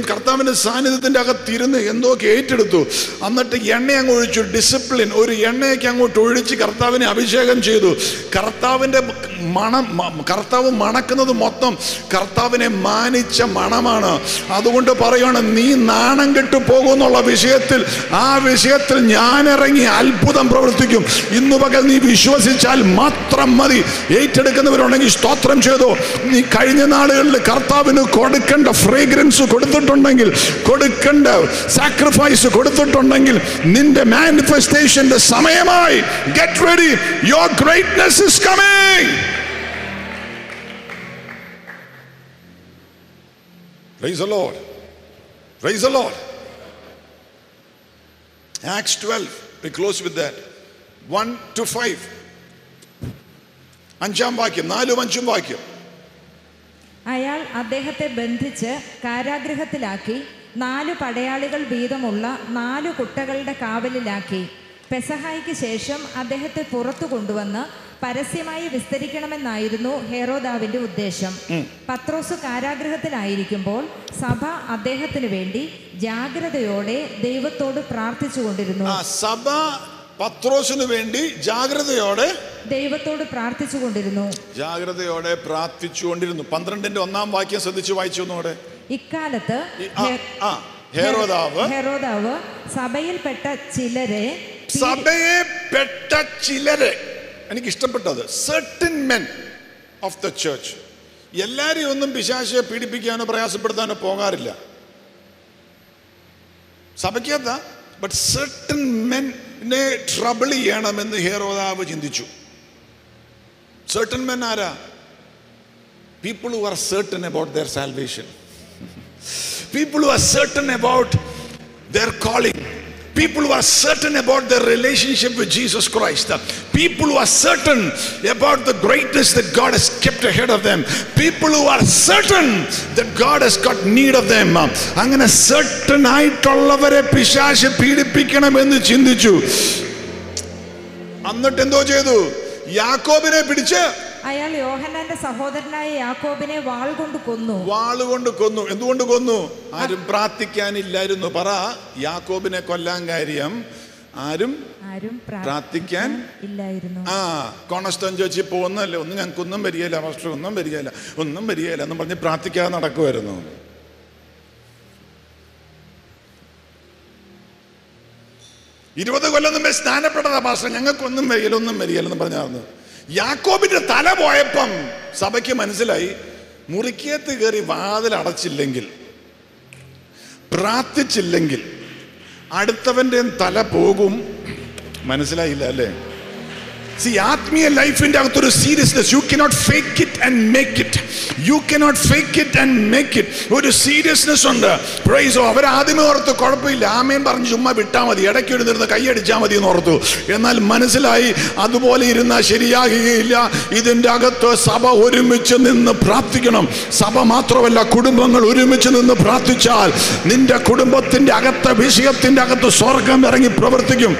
S1: കർത്താവിന്റെ സാന്നിധ്യത്തിന്റെ അകത്തിരുന്ന് എന്തോക്കെ ഏറ്റെടുത്തു. എന്നിട്ട് എണ്ണ അങ്ങ് ഒഴിച്ചു. ഡിസിപ്ലിൻ, ഒരു എണ്ണയൊക്കെ അങ്ങോട്ട് ഒഴിച്ച് കർത്താവിനെ അഭിഷേകം ചെയ്തു. കർത്താവിന്റെ മണം, കർത്താവ് മണക്കുന്നത് മൊത്തം കർത്താവിനെ മാനിച്ച മണമാണ്. അതുകൊണ്ട് പറയുകയാണ്, നീ നാണം കെട്ടു പോകുന്നുള്ള വിഷയത്തിൽ, ആ വിഷയത്തിൽ ഞാൻ ഇറങ്ങി അത്ഭുതം പ്രവർത്തിക്കും. ഇന്നു പകൽ നീ വിശ്വസിച്ചാൽ മാത്രം മതി. ഏറ്റെടുക്കുന്നവരുണ്ടെങ്കിൽ സ്തോത്രം ചെയ്തോ. നീ കഴിഞ്ഞ നാളുകളിൽ കർത്താവിന് കൊടുക്കേണ്ട ഫ്രേഗ്രൻസ് കൊടുത്തിട്ടുണ്ടെങ്കിൽ, കൊടുക്കേണ്ട സാക്രിഫൈസ് കൊടുത്തിട്ടുണ്ടെങ്കിൽ, നിന്റെ മാനിഫെസ്റ്റേഷന്റെ സമയമായി. Get ready, your greatness is coming. Praise the Lord. Praise the Lord. Acts 12, we close with that. 1-5. 5-ാം വാക്യം, 4-5 വാക്യം.
S2: അയാൾ അദ്ദേഹത്തെ ബന്ധിച്ച് കാരാഗൃഹത്തിലാക്കി 4 പടയാളികൾ വീതമുള്ള 4 കുട്ടകളുടെ കാവലിലാക്കി. പെസഹായ്ക്ക് ശേഷം അദ്ദേഹത്തെ പുറത്തു കൊണ്ടുവന്ന് പരസ്യമായി വിസ്തരിക്കണമെന്നായിരുന്നു ഹെരോദാവിന്റെ ഉദ്ദേശം. പത്രോസ് കാരാഗൃഹത്തിലായിരിക്കുമ്പോൾ സഭ അദ്ദേഹത്തിന് വേണ്ടി ജാഗ്രതയോടെ ദൈവത്തോട് പ്രാർത്ഥിച്ചുകൊണ്ടിരുന്നു.
S1: സഭ പത്രോസിന് വേണ്ടി ജാഗ്രതയോടെ
S2: ദൈവത്തോട് പ്രാർത്ഥിച്ചുകൊണ്ടിരുന്നു.
S1: ജാഗ്രതയോടെ പ്രാർത്ഥിച്ചുകൊണ്ടിരുന്നു. 12-ന്റെ 1-ാം വാക്യം ശ്രദ്ധിച്ചു വായിച്ചു ഒന്നുകൂടെ.
S2: ഇക്കാലത്ത് ഹെരോദാവ് സഭയിൽപ്പെട്ട ചിലരെ, എനിക്ക് ഇഷ്ടപ്പെട്ടത്, certain men of the church. എല്ലാരെയും ഒന്നും പിശാചിനെ പീഡിപ്പിക്കാനോ പ്രയാസപ്പെടുത്താനോ പോകാറില്ല സഭയ്ക്കകത്ത്. ബട്ട് certain men നെ ട്രബിൾ ചെയ്യണമെന്ന് ഹെരോദാവ് ചിന്തിച്ചു. certain men ആരാ? people who are certain about their salvation, people who are certain about their calling, people who are certain about their relationship with Jesus Christ, people who are certain about the greatness that God has kept ahead of them, people who are certain that God has got need of them. അങ്ങനെ certain ആയിട്ടുള്ളവരെ പിശാച് പീഡിപ്പിക്കണമെന്ന് ചിന്തിച്ചു. എന്നിട്ട് എന്തോ ചെയ്തു? യാക്കോബിനെ പിടിച്ച് അയാൾ യോഹന്നാന്റെ സഹോദരനായ യാക്കോബിനെ വാളുകൊണ്ട്
S1: കൊന്നു. എന്തുകൊണ്ട് കൊന്നു? ആരും പ്രാർത്ഥിക്കാനില്ലായിരുന്നു. പറ, യാക്കോബിനെ കൊല്ലാൻ കാര്യം ആരും പ്രാർത്ഥിക്കാൻ
S2: ഇല്ലായിരുന്നു.
S1: കോണസ്റ്റോൺ ചോദിച്ചു പോകുന്നല്ലേ, ഒന്നും ഞങ്ങൾക്കൊന്നും വരികയില്ല മാസ്റ്റർ, ഒന്നും വരികയില്ല എന്ന് പറഞ്ഞ് പ്രാർത്ഥിക്കാതെ നടക്കുമായിരുന്നു. ഇരുപത് കൊല്ലം മുമ്പേ സ്നാനപ്പെട്ടതാ പാസ്റ്റർ, ഞങ്ങൾക്കൊന്നും വരികയില്ലെന്ന് പറഞ്ഞായിരുന്നു. യാക്കോബിന്റെ തല പോയപ്പം സഭയ്ക്ക് മനസ്സിലായി, മുറിക്കകത്ത് കയറി വാതിൽ അടച്ചില്ലെങ്കിൽ, പ്രാർത്ഥിച്ചില്ലെങ്കിൽ അടുത്തവന്റെ തല പോകും. മനസ്സിലായില്ല അല്ലേ? See, ആത്മീയ ലൈഫിന്റെ അകത്തൊരു seriousness. You cannot fake it and make it. You cannot fake it and make it. ഒരു സീരിയസ്നെസ് ഉണ്ട്. പ്രൈസോ. അവർ ആദ്യമേ ഓർത്തു കുഴപ്പമില്ല, ആമേൻ പറഞ്ഞ് ചുമ്മാ വിട്ടാൽ മതി, ഇടയ്ക്ക് എഴുന്നിരുന്ന് കൈയടിച്ചാൽ മതി എന്ന് ഓർത്തു. എന്നാൽ മനസ്സിലായി അതുപോലെ ഇരുന്നാൽ ശരിയാകുകയില്ല. ഇതിൻ്റെ അകത്ത് സഭ ഒരുമിച്ച് നിന്ന് പ്രാർത്ഥിക്കണം. സഭ മാത്രമല്ല, കുടുംബങ്ങൾ ഒരുമിച്ച് നിന്ന് പ്രാർത്ഥിച്ചാൽ നിന്റെ കുടുംബത്തിന്റെ അകത്ത്, വിഷയത്തിന്റെ അകത്ത് സ്വർഗം ഇറങ്ങി പ്രവർത്തിക്കും.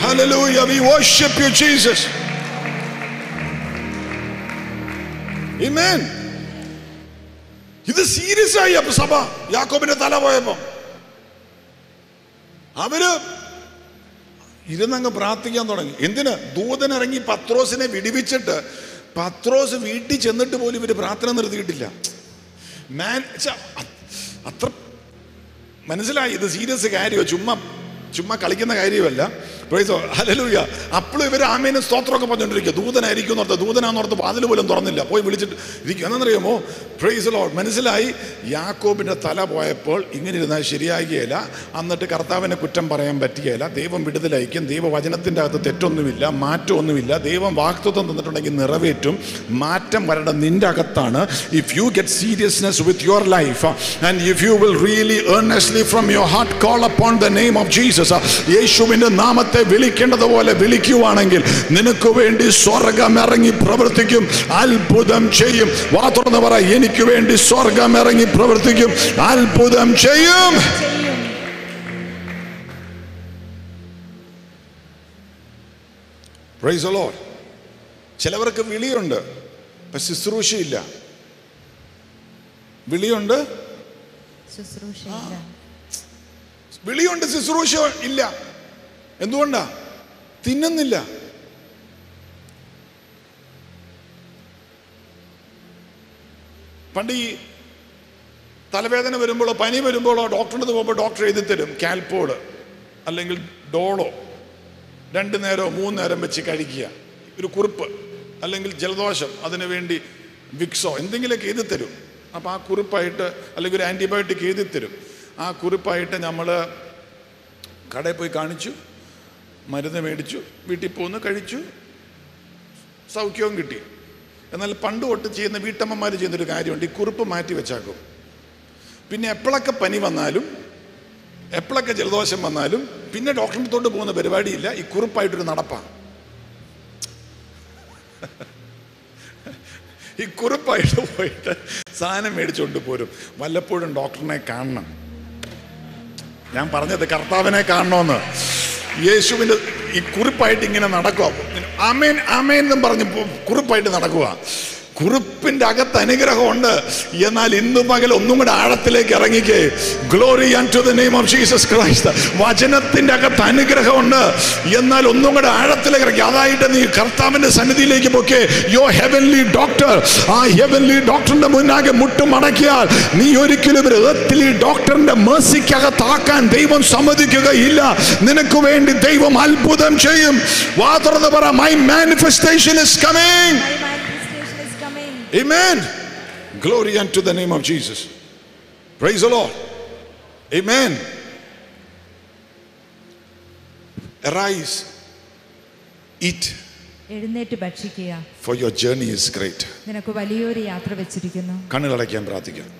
S1: Hallelujah, we worship you, Jesus. Amen. ഇത് സീരിയസ് ആയി. അപ്പൊ സഭ യാക്കോബിന്റെ തല പോയപ്പോ അവര് ഇരുന്നങ്ങ് പ്രാർത്ഥിക്കാൻ തുടങ്ങി. എന്തിന്? ദൂതൻ ഇറങ്ങി പത്രോസിനെ വിടിവിച്ചിട്ട് പത്രോസ് വീട്ടിൽ ചെന്നിട്ട് പോലും ഇവര് പ്രാർത്ഥന നിർത്തിയിട്ടില്ല. അത്ര മനസ്സിലായി ഇത് സീരിയസ് കാര്യമോ, ചുമ്മാ കളിക്കുന്ന കാര്യമല്ല. പ്രൈസോ. ഹല്ലേലൂയ. അപ്പോഴും ഇവർ ആമേനും സ്തോത്രമൊക്കെ പറഞ്ഞുകൊണ്ടിരിക്കുക. ദൂതനായിരിക്കും എന്നോർത്ത്, ദൂതനാന്നോർത്ത് വാതിൽ പോലും തുറന്നില്ല, പോയി വിളിച്ചിട്ട് ഇരിക്കും. എന്നറിയാമോ? Praise lord. മനസ്സിലായി യാക്കോബിന്റെ തല പോയപ്പോൾ ഇങ്ങനെ ഇരുന്നാൽ ശരിയാകുകയില്ല. എന്നിട്ട് കർത്താവിനെ കുറ്റം പറയാൻ പറ്റുകയില്ല. ദൈവം വിടുതലയക്കും. ദൈവവചനത്തിൻ്റെ അകത്ത് തെറ്റൊന്നുമില്ല, മാറ്റമൊന്നുമില്ല. ദൈവം വാഗ്ദത്തം തന്നിട്ടുണ്ടെങ്കിൽ നിറവേറ്റും. മാറ്റം വരേണ്ട നിന്റെ അകത്താണ്. If you get seriousness with your life and if you will really earnestly from your heart call upon the name of Jesus, യേശുവിന്റെ നാമത്തെ വിളിക്കേണ്ടതുപോലെ വിളിക്കുവാണെങ്കിൽ നിനക്ക് വേണ്ടി സ്വർഗം ഇറങ്ങി പ്രവർത്തിക്കും, അത്ഭുതം ചെയ്യും. വാ തുറന്ന് പറ, എനിക്ക് വേണ്ടി സ്വർഗം ഇറങ്ങി പ്രവർത്തിക്കും, അത്ഭുതം ചെയ്യും. Praise the Lord. ചിലവർക്ക് വിളിയുണ്ട്, പക്ഷെ ശുശ്രൂഷയില്ല. വിളിയുണ്ട്, വിളിയുണ്ട്, ശുശ്രൂഷ ഇല്ല. എന്തുകൊണ്ടാ? തിന്നുന്നില്ല. പണ്ട് ഈ തലവേദന വരുമ്പോഴോ പനി വരുമ്പോഴോ ഡോക്ടറിന് പോകുമ്പോൾ ഡോക്ടർ എഴുതി തരും കാൽപോഡ് അല്ലെങ്കിൽ ഡോളോ, 2 നേരമോ 3 നേരം വെച്ച് കഴിക്കുക. ഒരു കുറിപ്പ്. അല്ലെങ്കിൽ ജലദോഷം, അതിനു വേണ്ടി വിക്സോ എന്തെങ്കിലുമൊക്കെ എഴുതി തരും. അപ്പോൾ ആ കുറിപ്പായിട്ട്, അല്ലെങ്കിൽ ഒരു ആൻറ്റിബയോട്ടിക് എഴുതി തരും. ആ കുറിപ്പായിട്ട് നമ്മൾ കടയിൽ പോയി കാണിച്ചു, മരുന്ന് മേടിച്ചു, വീട്ടിൽ പോന്ന് കഴിച്ചു, സൗഖ്യവും കിട്ടി. എന്നാൽ പണ്ട് തൊട്ട് ചെയ്യുന്ന വീട്ടമ്മമാർ ചെയ്യുന്നൊരു കാര്യമുണ്ട്, ഈ കുറിപ്പ് മാറ്റി വെച്ചാക്കും. പിന്നെ എപ്പോഴൊക്കെ പനി വന്നാലും എപ്പോഴൊക്കെ ജലദോഷം വന്നാലും പിന്നെ ഡോക്ടറിൻ്റെ തൊട്ട് പോകുന്ന പരിപാടിയില്ല, ഈ കുറിപ്പായിട്ടൊരു നടപ്പാണ്. ഈ കുറിപ്പായിട്ട് പോയിട്ട് സാധനം മേടിച്ചുകൊണ്ട് പോരും. വല്ലപ്പോഴും ഡോക്ടറിനെ കാണണം. ഞാൻ പറഞ്ഞത് കർത്താവിനെ കാണണമെന്ന്. യേശുവിൻ്റെ ഈ കുറിപ്പായിട്ട് ഇങ്ങനെ നടക്കുക. ആമേൻ ആമേൻ എന്നും പറഞ്ഞ് കുറിപ്പായിട്ട് നടക്കുക. കുറിപ്പിന്റെ അകത്ത് അനുഗ്രഹമുണ്ട്. എന്നാൽ ഇന്നു പകൽ ഒന്നും കൂടെ ആഴത്തിലേക്ക് ഇറങ്ങിക്കേ. Glory unto the name of Jesus Christ. വചനത്തിന്റെ അകത്ത് അനുഗ്രഹമുണ്ട്. എന്നാൽ ഒന്നും കൂടെ ആഴത്തിലേക്ക് ഇറങ്ങി. അതായിട്ട് നീ കർത്താവിന്റെ സന്നിധിയിലേക്ക് പോക്കേ. യോ ഹെവൻലി ഡോക്ടർ. ആ ഹെവൻലി ഡോക്ടറിന്റെ മുന്നാകെ മുട്ടുമടക്കിയാൽ നീ ഒരിക്കലും ഒരു എർത്തിലി ഡോക്ടറിന്റെ മേഴ്സിക്കകത്താക്കാൻ ദൈവം സമ്മതിക്കുകയില്ല. നിനക്ക് വേണ്ടി ദൈവം അത്ഭുതം ചെയ്യും. വാ തുറന്ന് പറ, my manifestation is coming. Amen. Glory unto the name of Jesus. Praise the Lord. Amen. Arise, eat.
S2: എഴുന്നേറ്റ് ഭക്ഷിക്കുക.
S1: For your journey is great.
S2: നിനക്ക് വലിയൊരു യാത്ര വെച്ചിരിക്കുന്നു.
S1: കണ്ണുകളടയ്ക്കാൻ പ്രാർത്ഥിക്കാം.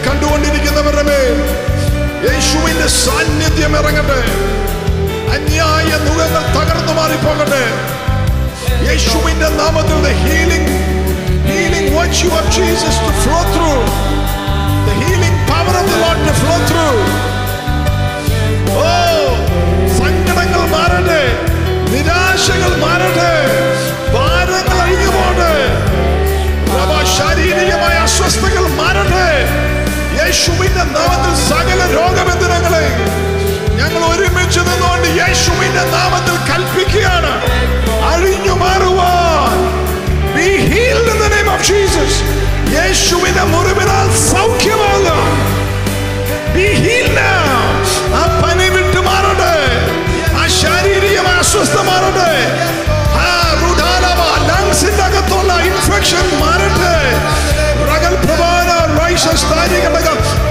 S1: കണ്ടുകൊണ്ടിരിക്കുന്നവരുടെ മേൽ യേശുവിന്റെ സാന്നിധ്യം ഇറങ്ങട്ടെ. അന്യായ നുകങ്ങൾ തകർന്നു മാറിപ്പോകട്ടെ. യേശുവിന്റെ നാമത്തിൽ the healing virtue of Jesus to flow through, the healing power of the Lord to flow through. Oh, സങ്കടങ്ങൾ മാറട്ടെ, നിരാശകൾ മാറട്ടെ, ഭാരങ്ങൾ അഴിഞ്ഞു പോകട്ടെ, ശാരീരികമായ അസ്വസ്ഥതകൾ മാറട്ടെ. യേശുവിന്റെ നാമത്തിൽ സകല രോഗബന്ധനങ്ങളെ ഞങ്ങൾ ഒരുമിച്ച് നിന്നുകൊണ്ട് യേശുവിന്റെ നാമത്തിൽ കൽപ്പിക്കുകയാണ്, അഴിഞ്ഞു മാറുവാൻ. Be healed in the name of Jesus. യേശുവിന്റെ മുറിവിനാൽ സൗഖ്യമാകാം. Be healed now. ആ പനി വിട്ടു മാറട്ടെ, ആ ശാരീരികമായ അസ്വസ്ഥത മാറട്ടെ, ആ ലങ്സിന്റെ അകത്തുള്ള ഇൻഫെക്ഷൻ മാറട്ടെ.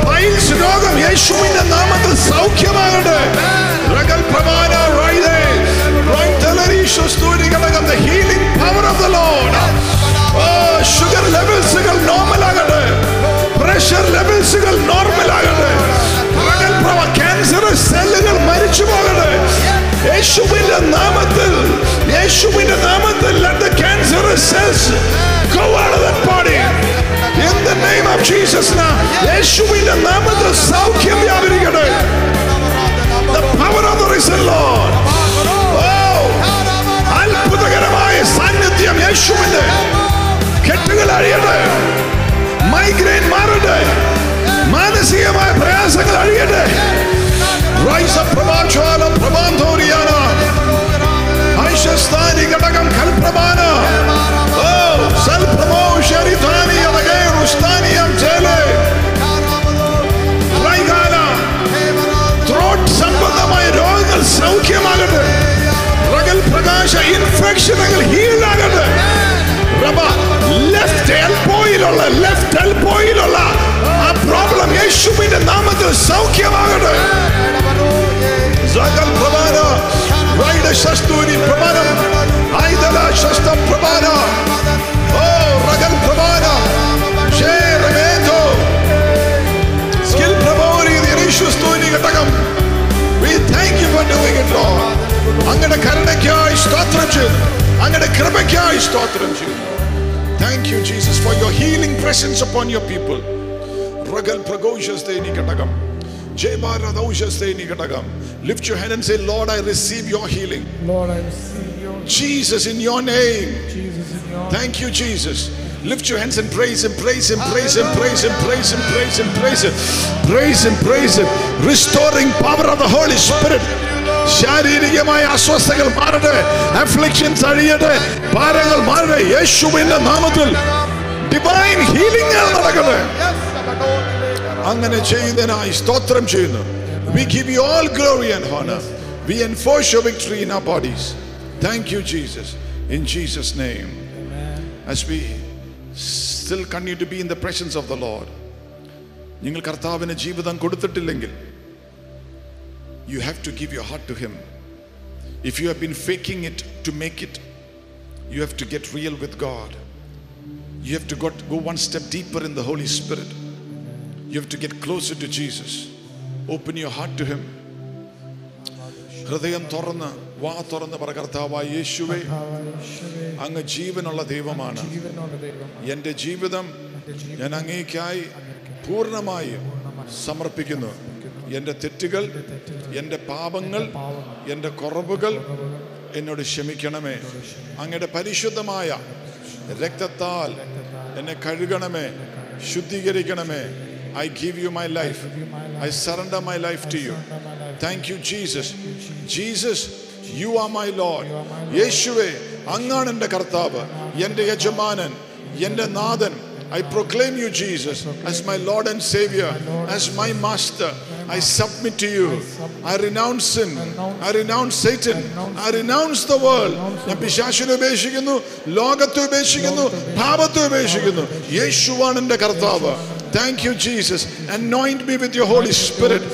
S1: പൈൽസ് രോഗം യേശുവിന്റെ നാമത്തിൽ സൗഖ്യമാകട്ടെ. The healing power of the Lord. Sugar ലെവൽസുകൾ നോർമൽ ആകട്ടെ, പ്രഷർ ലെവൽസുകൾ നോർമൽ ആകട്ടെ, ക്യാൻസറസ് സെല്ലുകൾ മരിച്ചു പോകട്ടെ. യേശുവിന്റെ നാമത്തിൽ, യേശുവിന്റെ നാമത്തിൽ let the cancerous cells go out of that body in the name of Jesus now. യേശുവിന്റെ നാമത്തിൽ സൗഖ്യം വ്യാപരിക്കട്ടെ. The power of the risen Lord. Oh, അത്ഭുതകരമായ സാന്നിധ്യം യേശുവിന്റെ. കെട്ടുകൾ അഴിയട്ടെ, മൈഗ്രെയിൻ മാറട്ടെ, മാനസികമായ പ്രയാസങ്ങൾ അഴിയട്ടെ. Rise up, Prabhachala, Prabhandhoriyana, Aishastani, Gadagam, Kalprabana. Oh, Salpramo, Sharitani, Adagay, Rustani, Amtele. Raigala, throat, Sambandamai, Rogal, Saukyamagate. Ragal Pragasha, infection, heal agate. Rabba, left elbow, left elbow, a problem, Yeshuvinda Namathil, Saukyamagate. Zagal Prabhana, Raida Shasturi Prabhana, Aidala Shastam Prabhana, oh Ragal Prabhana, She Rameto, Skill Prabhori, the Rishu Stuni Gatagam. We thank you for doing it, Lord. Angada Karanakya Stotramchi, Angada Krabakya Stotramchi. Thank you, Jesus, for your healing presence upon your people. Ragal Pragoshas Deni Gatagam. Lift your hand and say, Lord, I receive your healing.
S3: Lord, I receive your
S1: Jesus, in your name.
S3: Jesus, in your
S1: Thank you, Jesus. Lift your hands and praise him, praise him, praise him, praise him, praise him, praise him, praise him, praise him, praise him. Restoring power of the Holy Spirit. ശാരീരികമായ അസ്വസ്ഥതകൾ മാറട്ടെ, അഫ്ലിക്ഷൻസ് അഴിയട്ടെ, ഭാരങ്ങൾ മാറട്ടെ. യേശുവിന്റെ നാമത്തിൽ ഡിവൈൻ ഹീലിംഗ് നടക്കട്ടെ. അങ്ങനെ ചെയ്യുന്നതിനായി സ്തോത്രം ചെയ്യുന്നു. We give you all glory and honor. We enforce your victory in our bodies. Thank you, Jesus. In Jesus' name. As we still continue to be in the presence of the Lord. നിങ്ങൾ കർത്താവിന് ജീവിതം കൊടുത്തിട്ടില്ലെങ്കിൽ you have to give your heart to him. If you have been faking it to make it, you have to get real with God. You have to go one step deeper in the Holy Spirit. You have to get closer to Jesus. Open your heart to him. ഹൃദയം തുറന്ന് വാ തുറന്ന് പറ, കർത്താവായ യേശുവേ, അങ്ങ് ജീവനുള്ള ദൈവമാണ്. എൻ്റെ ജീവിതം ഞാൻ അങ്ങേയ്ക്കായി പൂർണ്ണമായും സമർപ്പിക്കുന്നു. എൻ്റെ തെറ്റുകൾ, എൻ്റെ പാപങ്ങൾ, എൻ്റെ കുറവുകൾ എന്നോട് ക്ഷമിക്കണമേ. അങ്ങയുടെ പരിശുദ്ധമായ രക്തത്താൽ എന്നെ കഴുകണമേ, ശുദ്ധീകരിക്കണമേ. I give you my life. I surrender my life to you. Thank you, Jesus. Jesus, you are my Lord. യേശുവേ, അങ്ങാണ് എൻ്റെ കർത്താവ്, എൻ്റെ യജമാനൻ, എൻ്റെ നാഥൻ. I proclaim you, Jesus, as my Lord and Savior, as my Master. I submit to you. I renounce sin. I renounce Satan. I renounce the world. ഞാൻ പിശാചിനെ ഉപേക്ഷിക്കുന്നു, ലോകത്തെ ഉപേക്ഷിക്കുന്നു, പാപത്തെ ഉപേക്ഷിക്കുന്നു. യേശുവാണ് എൻ്റെ കർത്താവ്. Thank you, Jesus. Anoint me with your Holy Spirit.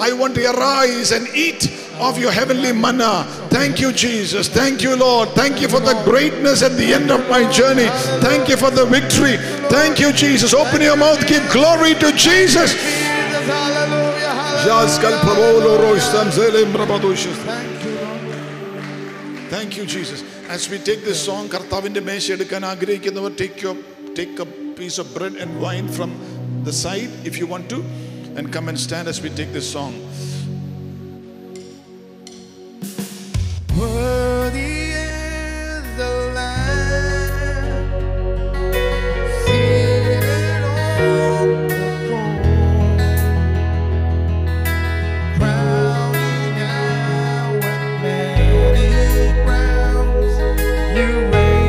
S1: I want to arise and eat of your heavenly manna. Thank you, Jesus. Thank you, Lord. Thank you for the greatness at the end of my journey. Thank you for the victory. Thank you, Jesus. Open your mouth. Give glory to Jesus.
S3: Hallelujah.
S1: Thank you, Jesus. As we take this song, Kartavinte Mesha edukkan aagrahikkunnavar, take a piece of bread and wine from the side if you want to, and come and stand as we take this song.
S3: Worthy is the Lamb seated on the throne, crowning now with many crowns. You reign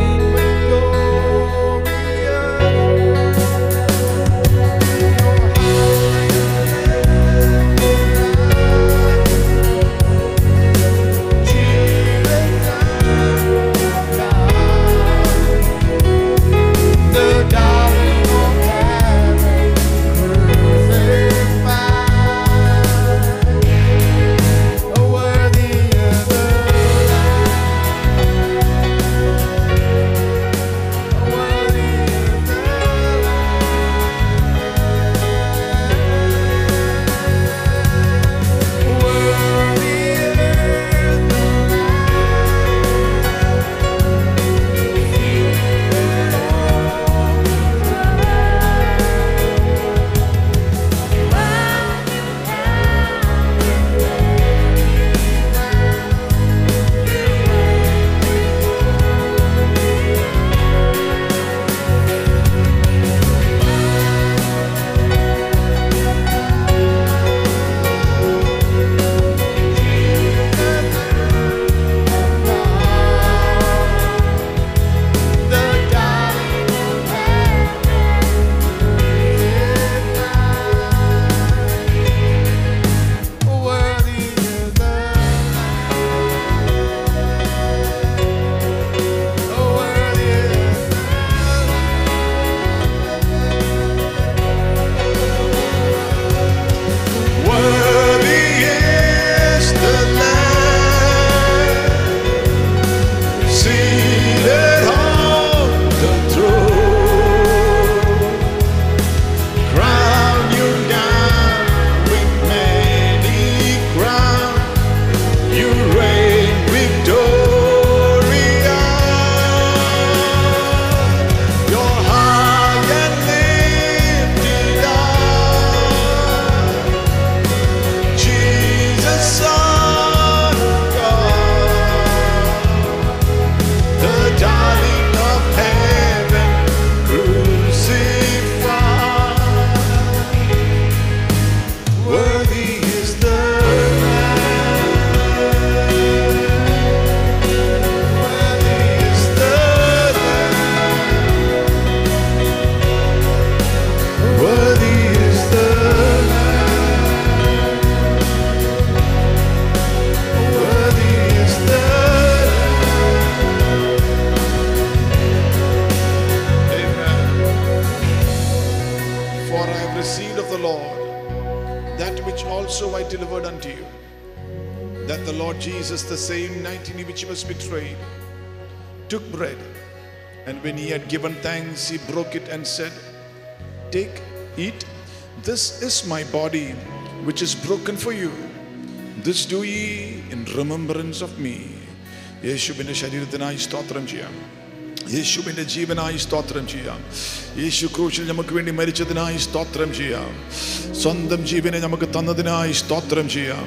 S1: also I delivered unto you, that the Lord Jesus, the same night in which he was betrayed, took bread, and when he had given thanks, he broke it and said, "Take, eat, this is my body, which is broken for you. This do ye in remembrance of me." യേശുവിന്റെ ശരീരത്തിനായി സ്തോത്രം ചെയ്യാം. യേശുവിന്റെ ജീവനായി സ്തോത്രം ചെയ്യാം. യേശു ക്രൂശിൽ നമുക്ക് വേണ്ടി മരിച്ചതിനായി സ്തോത്രം ചെയ്യാം. സ്വന്തം ജീവനെ നമുക്ക് തന്നതിനായി സ്തോത്രം ചെയ്യാം.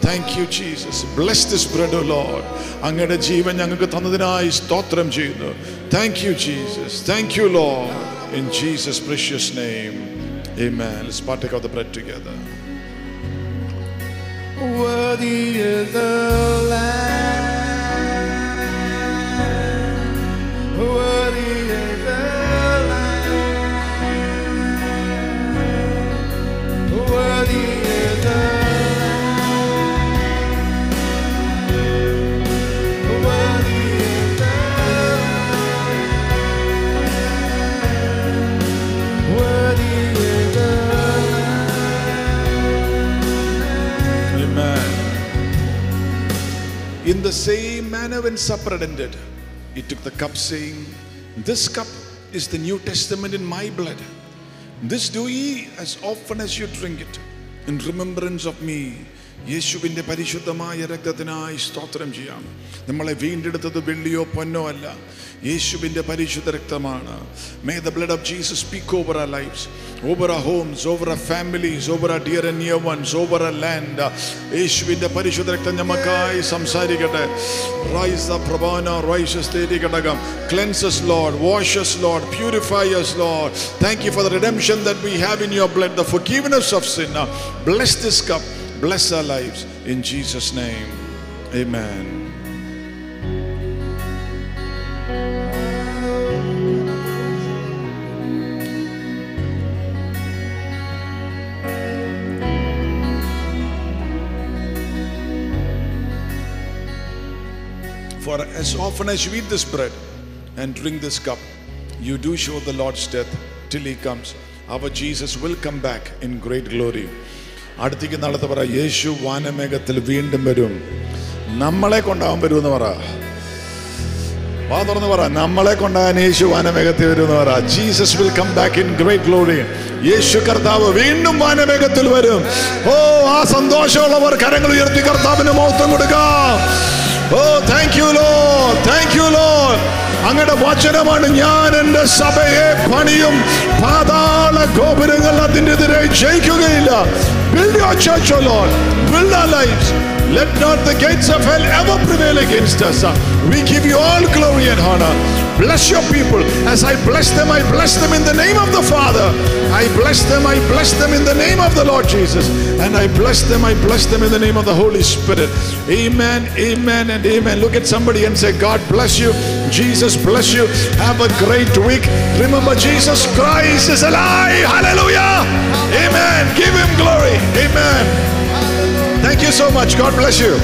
S1: Thank you, Jesus. Bless this bread, O Lord. അങ്ങയുടെ ജീവൻ ഞങ്ങൾക്ക് തന്നതിനായി സ്തോത്രം ചെയ്യുന്നു. Thank you, Jesus. Thank you, Lord. In Jesus' precious name. Amen. Let's partake of the bread together.
S3: Worthy is the Lamb. Worthy is the Lamb. Worthy is the Lamb. Worthy is the Lamb. Worthy is the Lamb.
S1: Amen. In the same manner when supper had ended, he took the cup, saying, "This cup is the New Testament in my blood. This do ye as often as you drink it in remembrance of me. യേശുവിൻ്റെ പരിശുദ്ധമായ രക്തത്തിനായി സ്തോത്രം ചെയ്യാം. നമ്മളെ വീണ്ടെടുത്തത് വെള്ളിയോ പൊന്നോ അല്ല, യേശുവിൻ്റെ പരിശുദ്ധ രക്തമാണ്. May the blood of Jesus speak over our lives, over our homes, over our families, over our dear and near ones, over our land. യേശുവിൻ്റെ പരിശുദ്ധ രക്തം നമുക്കായി സംസാരിക്കട്ടെ. Rise up, Prabhana, righteous ഘടകം. Cleanse us, Lord. Wash us, Lord. Purify us, Lord. Thank you for the redemption that we have in your blood, the forgiveness of sin. Bless this cup. Bless our lives in Jesus' name. Amen. For as often as you eat this bread and drink this cup, you do show the Lord's death till he comes. Our Jesus will come back in great glory. അടുത്തേക്ക് നാളത്തെ പറ, യേശു വാനമേഘത്തിൽ വീണ്ടും വരും. നമ്മളെ കൊണ്ടാവാൻ വരുമെന്ന് പറ. വാ തുറന്ന് പറ, നമ്മളെ കൊണ്ടാകാൻ യേശു വാനമേഘത്തിൽ വരുമെന്ന് പറ. Jesus will come back in great glory. യേശു കർത്താവ് വീണ്ടും വാനമേഘത്തിൽ വരും. ഓ, ആ സന്തോഷമുള്ളവർ കരങ്ങൾ ഉയർത്തി കർത്താവിന് മഹത്വം കൊടുക്കാം. Oh, thank you Lord, thank you Lord. അങ്ങയുടെ വചനമാണ്, ഞാൻ എൻ്റെ സഭയെ പണിയും, പാതാള ഗോപുരങ്ങൾ അതിൻ്റെ എതിരെ ജയിക്കുകയില്ല. Build your church, O Lord. Build our lives. Let not the gates of hell ever prevail against us. We give you all glory and honor. Bless your people. As I bless them in the name of the Father. I bless them in the name of the Lord Jesus. And I bless them in the name of the Holy Spirit. Amen, amen, and amen. Look at somebody and say, God bless you. Jesus bless you. Have a great week. Remember, Jesus Christ is alive. Hallelujah. Amen. Give him glory. Amen. Thank you so much. God bless you.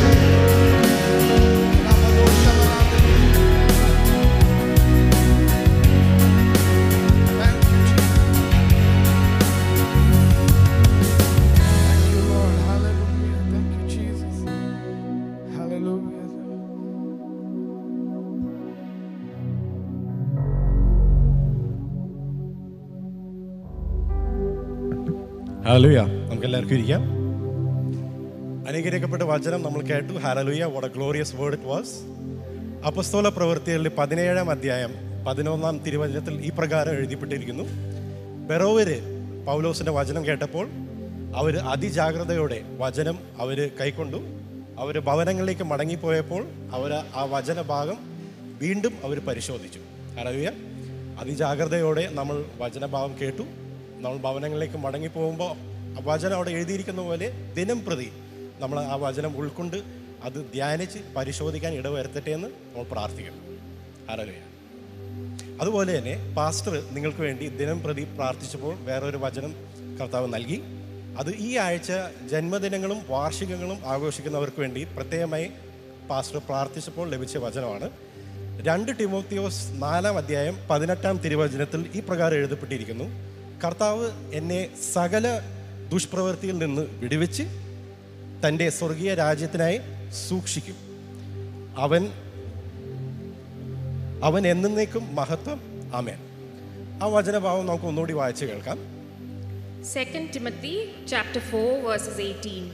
S4: Hallelujah. നമുക്ക് എല്ലാവർക്കും ഇരിക്കാം. അനുഗ്രഹിക്കപ്പെട്ട വചനം നമ്മൾ കേട്ടു. Hallelujah. What A glorious word it was. അപ്പോസ്തല പ്രവൃത്തികളിൽ 17-ാം അധ്യായം 11-ാം തിരുവചനത്തിൽ ഈ പ്രകാരം എഴുതിപ്പെട്ടിരിക്കുന്നു. ബെറോവര് പൗലോസിൻ്റെ വചനം കേട്ടപ്പോൾ അവർ അതിജാഗ്രതയോടെ വചനം അവർ കൈക്കൊണ്ടു. അവർ ഭവനങ്ങളിലേക്ക് മടങ്ങിപ്പോയപ്പോൾ അവർ ആ വചനഭാഗം വീണ്ടും അവർ പരിശോധിച്ചു. ഹല്ലേലൂയ. അതിജാഗ്രതയോടെ നമ്മൾ വചനഭാഗം കേട്ടു. നമ്മൾ ഭവനങ്ങളിലേക്ക് മടങ്ങിപ്പോകുമ്പോൾ ആ വചനം അവിടെ എഴുതിയിരിക്കുന്ന പോലെ ദിനം പ്രതി നമ്മൾ ആ വചനം ഉൾക്കൊണ്ട് അത് ധ്യാനിച്ച് പരിശോധിക്കാൻ ഇടവരുത്തട്ടെ എന്ന് നമ്മൾ പ്രാർത്ഥിക്കണം. ഹല്ലേലൂയ. അതുപോലെ തന്നെ പാസ്റ്റർ നിങ്ങൾക്ക് വേണ്ടി ദിനം പ്രതി പ്രാർത്ഥിച്ചപ്പോൾ വേറൊരു വചനം കർത്താവ് നൽകി. അത് ഈ ആഴ്ച ജന്മദിനങ്ങളും വാർഷികങ്ങളും ആഘോഷിക്കുന്നവർക്ക് വേണ്ടി പ്രത്യേകമായി പാസ്റ്റർ പ്രാർത്ഥിച്ചപ്പോൾ ലഭിച്ച വചനമാണ്. 2 തിമോത്തിയോസ് 4-ാം അധ്യായം 18-ാം തിരുവചനത്തിൽ ഈ പ്രകാരം എഴുതപ്പെട്ടിരിക്കുന്നു. കർത്താവ് എന്നെ സകല ദുഷ്പ്രവൃത്തിയിൽ നിന്ന് വിടുവിച്ച് തൻ്റെ സ്വർഗീയ രാജ്യത്തിനായി സൂക്ഷിക്കും. അവൻ എന്നേക്കും മഹത്വം. ആമേൻ. ആ വചനഭാവം നമുക്ക് ഒന്നുകൂടി വായിച്ച് കേൾക്കാം.
S5: 2 Timothy chapter 4 verses 18.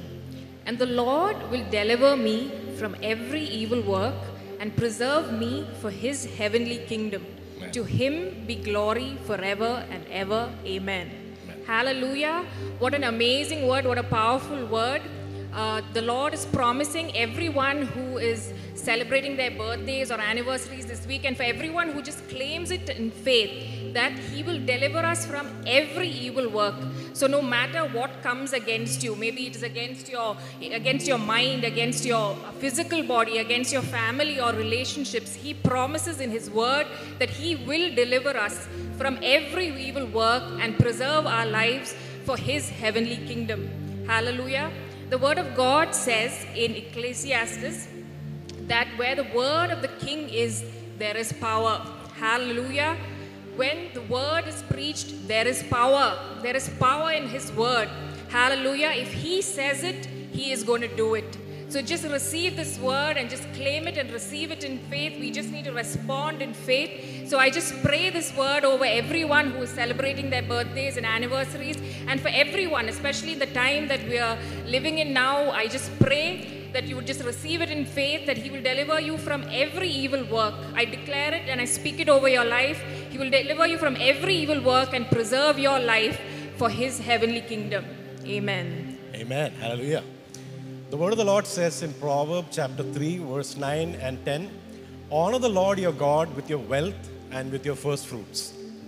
S5: And the Lord will deliver me from every evil work and preserve me for his heavenly kingdom.
S4: Amen.
S5: To him be glory forever and ever. Amen. Hallelujah. What an amazing word. What a powerful word. The Lord is promising everyone who is celebrating their birthdays or anniversaries this week, and for everyone who just claims it in faith, that he will deliver us from every evil work. So no matter what comes against you, maybe it is against your mind, against your physical body, against your family or relationships, he promises in his word that he will deliver us from every evil work and preserve our lives for his heavenly kingdom. Hallelujah. The word of God says in Ecclesiastes that where the word of the king is, there is power. Hallelujah. When the word is preached, there is power. There is power in his word. Hallelujah. If he says it, he is going to do it. So just receive this word and just claim it and receive it in faith. We just need to respond in faith. So I just pray this word over everyone who is celebrating their birthdays and anniversaries, and for everyone, especially in the time that we are living in now. I just pray that you would just receive it in faith, that He will deliver you from every evil work. I declare it and I speak it over your life. He will deliver you from every evil work and preserve your life for His heavenly kingdom. Amen.
S4: Amen. Hallelujah. The word of the Lord says in Proverbs chapter 3, verse 9 and 10, honor the Lord your God with your wealth and with your first fruits.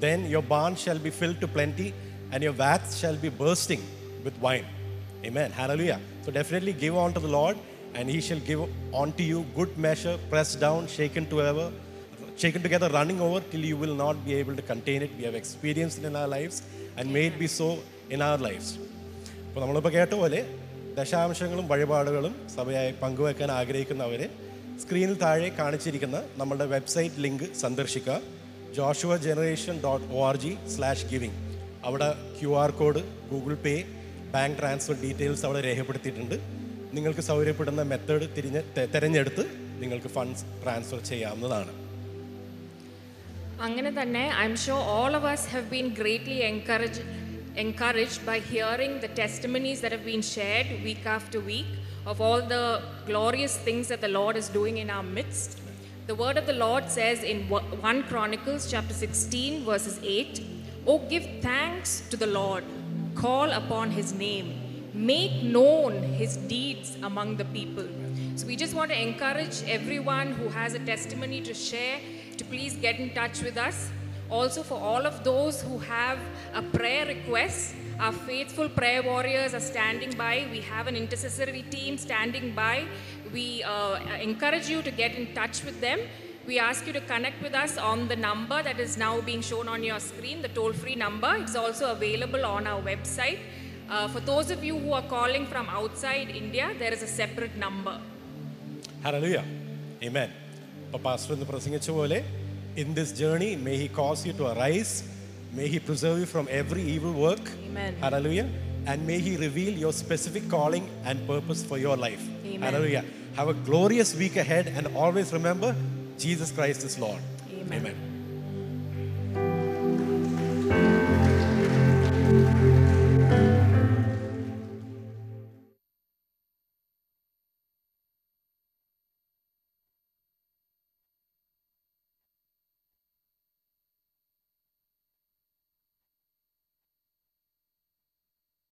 S4: Then your barn shall be filled to plenty, and your vats shall be bursting with wine. Amen. Hallelujah. So definitely give unto the Lord, and He shall give unto you good measure, pressed down, shaken together, running over, till you will not be able to contain it. We have experienced it in our lives, and may it be so in our lives. അപ്പോൾ നമ്മളിപ്പോൾ കേട്ട പോലെ ദശാംശങ്ങളും വഴിപാടുകളും സഭയായി പങ്കുവെക്കാൻ ആഗ്രഹിക്കുന്നവരെ സ്ക്രീനിൽ താഴെ കാണിച്ചിരിക്കുന്ന നമ്മളുടെ വെബ്സൈറ്റ് ലിങ്ക് സന്ദർശിക്കുക. joshuageneration.org/giving. അവിടെ QR കോഡ്, ഗൂഗിൾ പേ, ബാങ്ക് ട്രാൻസ്ഫർ ഡീറ്റെയിൽസ് അവിടെ രേഖപ്പെടുത്തിയിട്ടുണ്ട്. നിങ്ങൾക്ക് സൗകര്യപ്പെടുന്ന മെത്തേഡ് തിരഞ്ഞെടുത്ത് നിങ്ങൾക്ക് ഫണ്ട്സ് ട്രാൻസ്ഫർ ചെയ്യാവുന്നതാണ്.
S5: അങ്ങനെ തന്നെ, I'm sure all of us have been greatly encouraged by hearing the testimonies that have been shared week after week of all the glorious things that the Lord is doing in our midst. The word of the Lord says in 1 Chronicles chapter 16 verses 8, "Oh, give thanks to the Lord, call upon His name, make known His deeds among the people." So we just want to encourage everyone who has a testimony to share to please get in touch with us. Also, for all of those who have a prayer request, our faithful prayer warriors are standing by. We have an intercessory team standing by. We encourage you to get in touch with them. We ask you to connect with us on the number that is now being shown on your screen, the toll-free number. It's also available on our website. For those of you who are calling from outside India, there is a separate number.
S4: Hallelujah. Amen. അപ്പോൾ പാസ്റ്റർ എന്ന് പ്രസംഗിച്ച പോലെ, in this journey, may He cause you to arise. May He preserve you from every evil work.
S5: Amen.
S4: Hallelujah. And may He reveal your specific calling and purpose for your life.
S5: Amen.
S4: Hallelujah. Have a glorious week ahead, and always remember, Jesus Christ is Lord.
S5: Amen.
S4: Amen.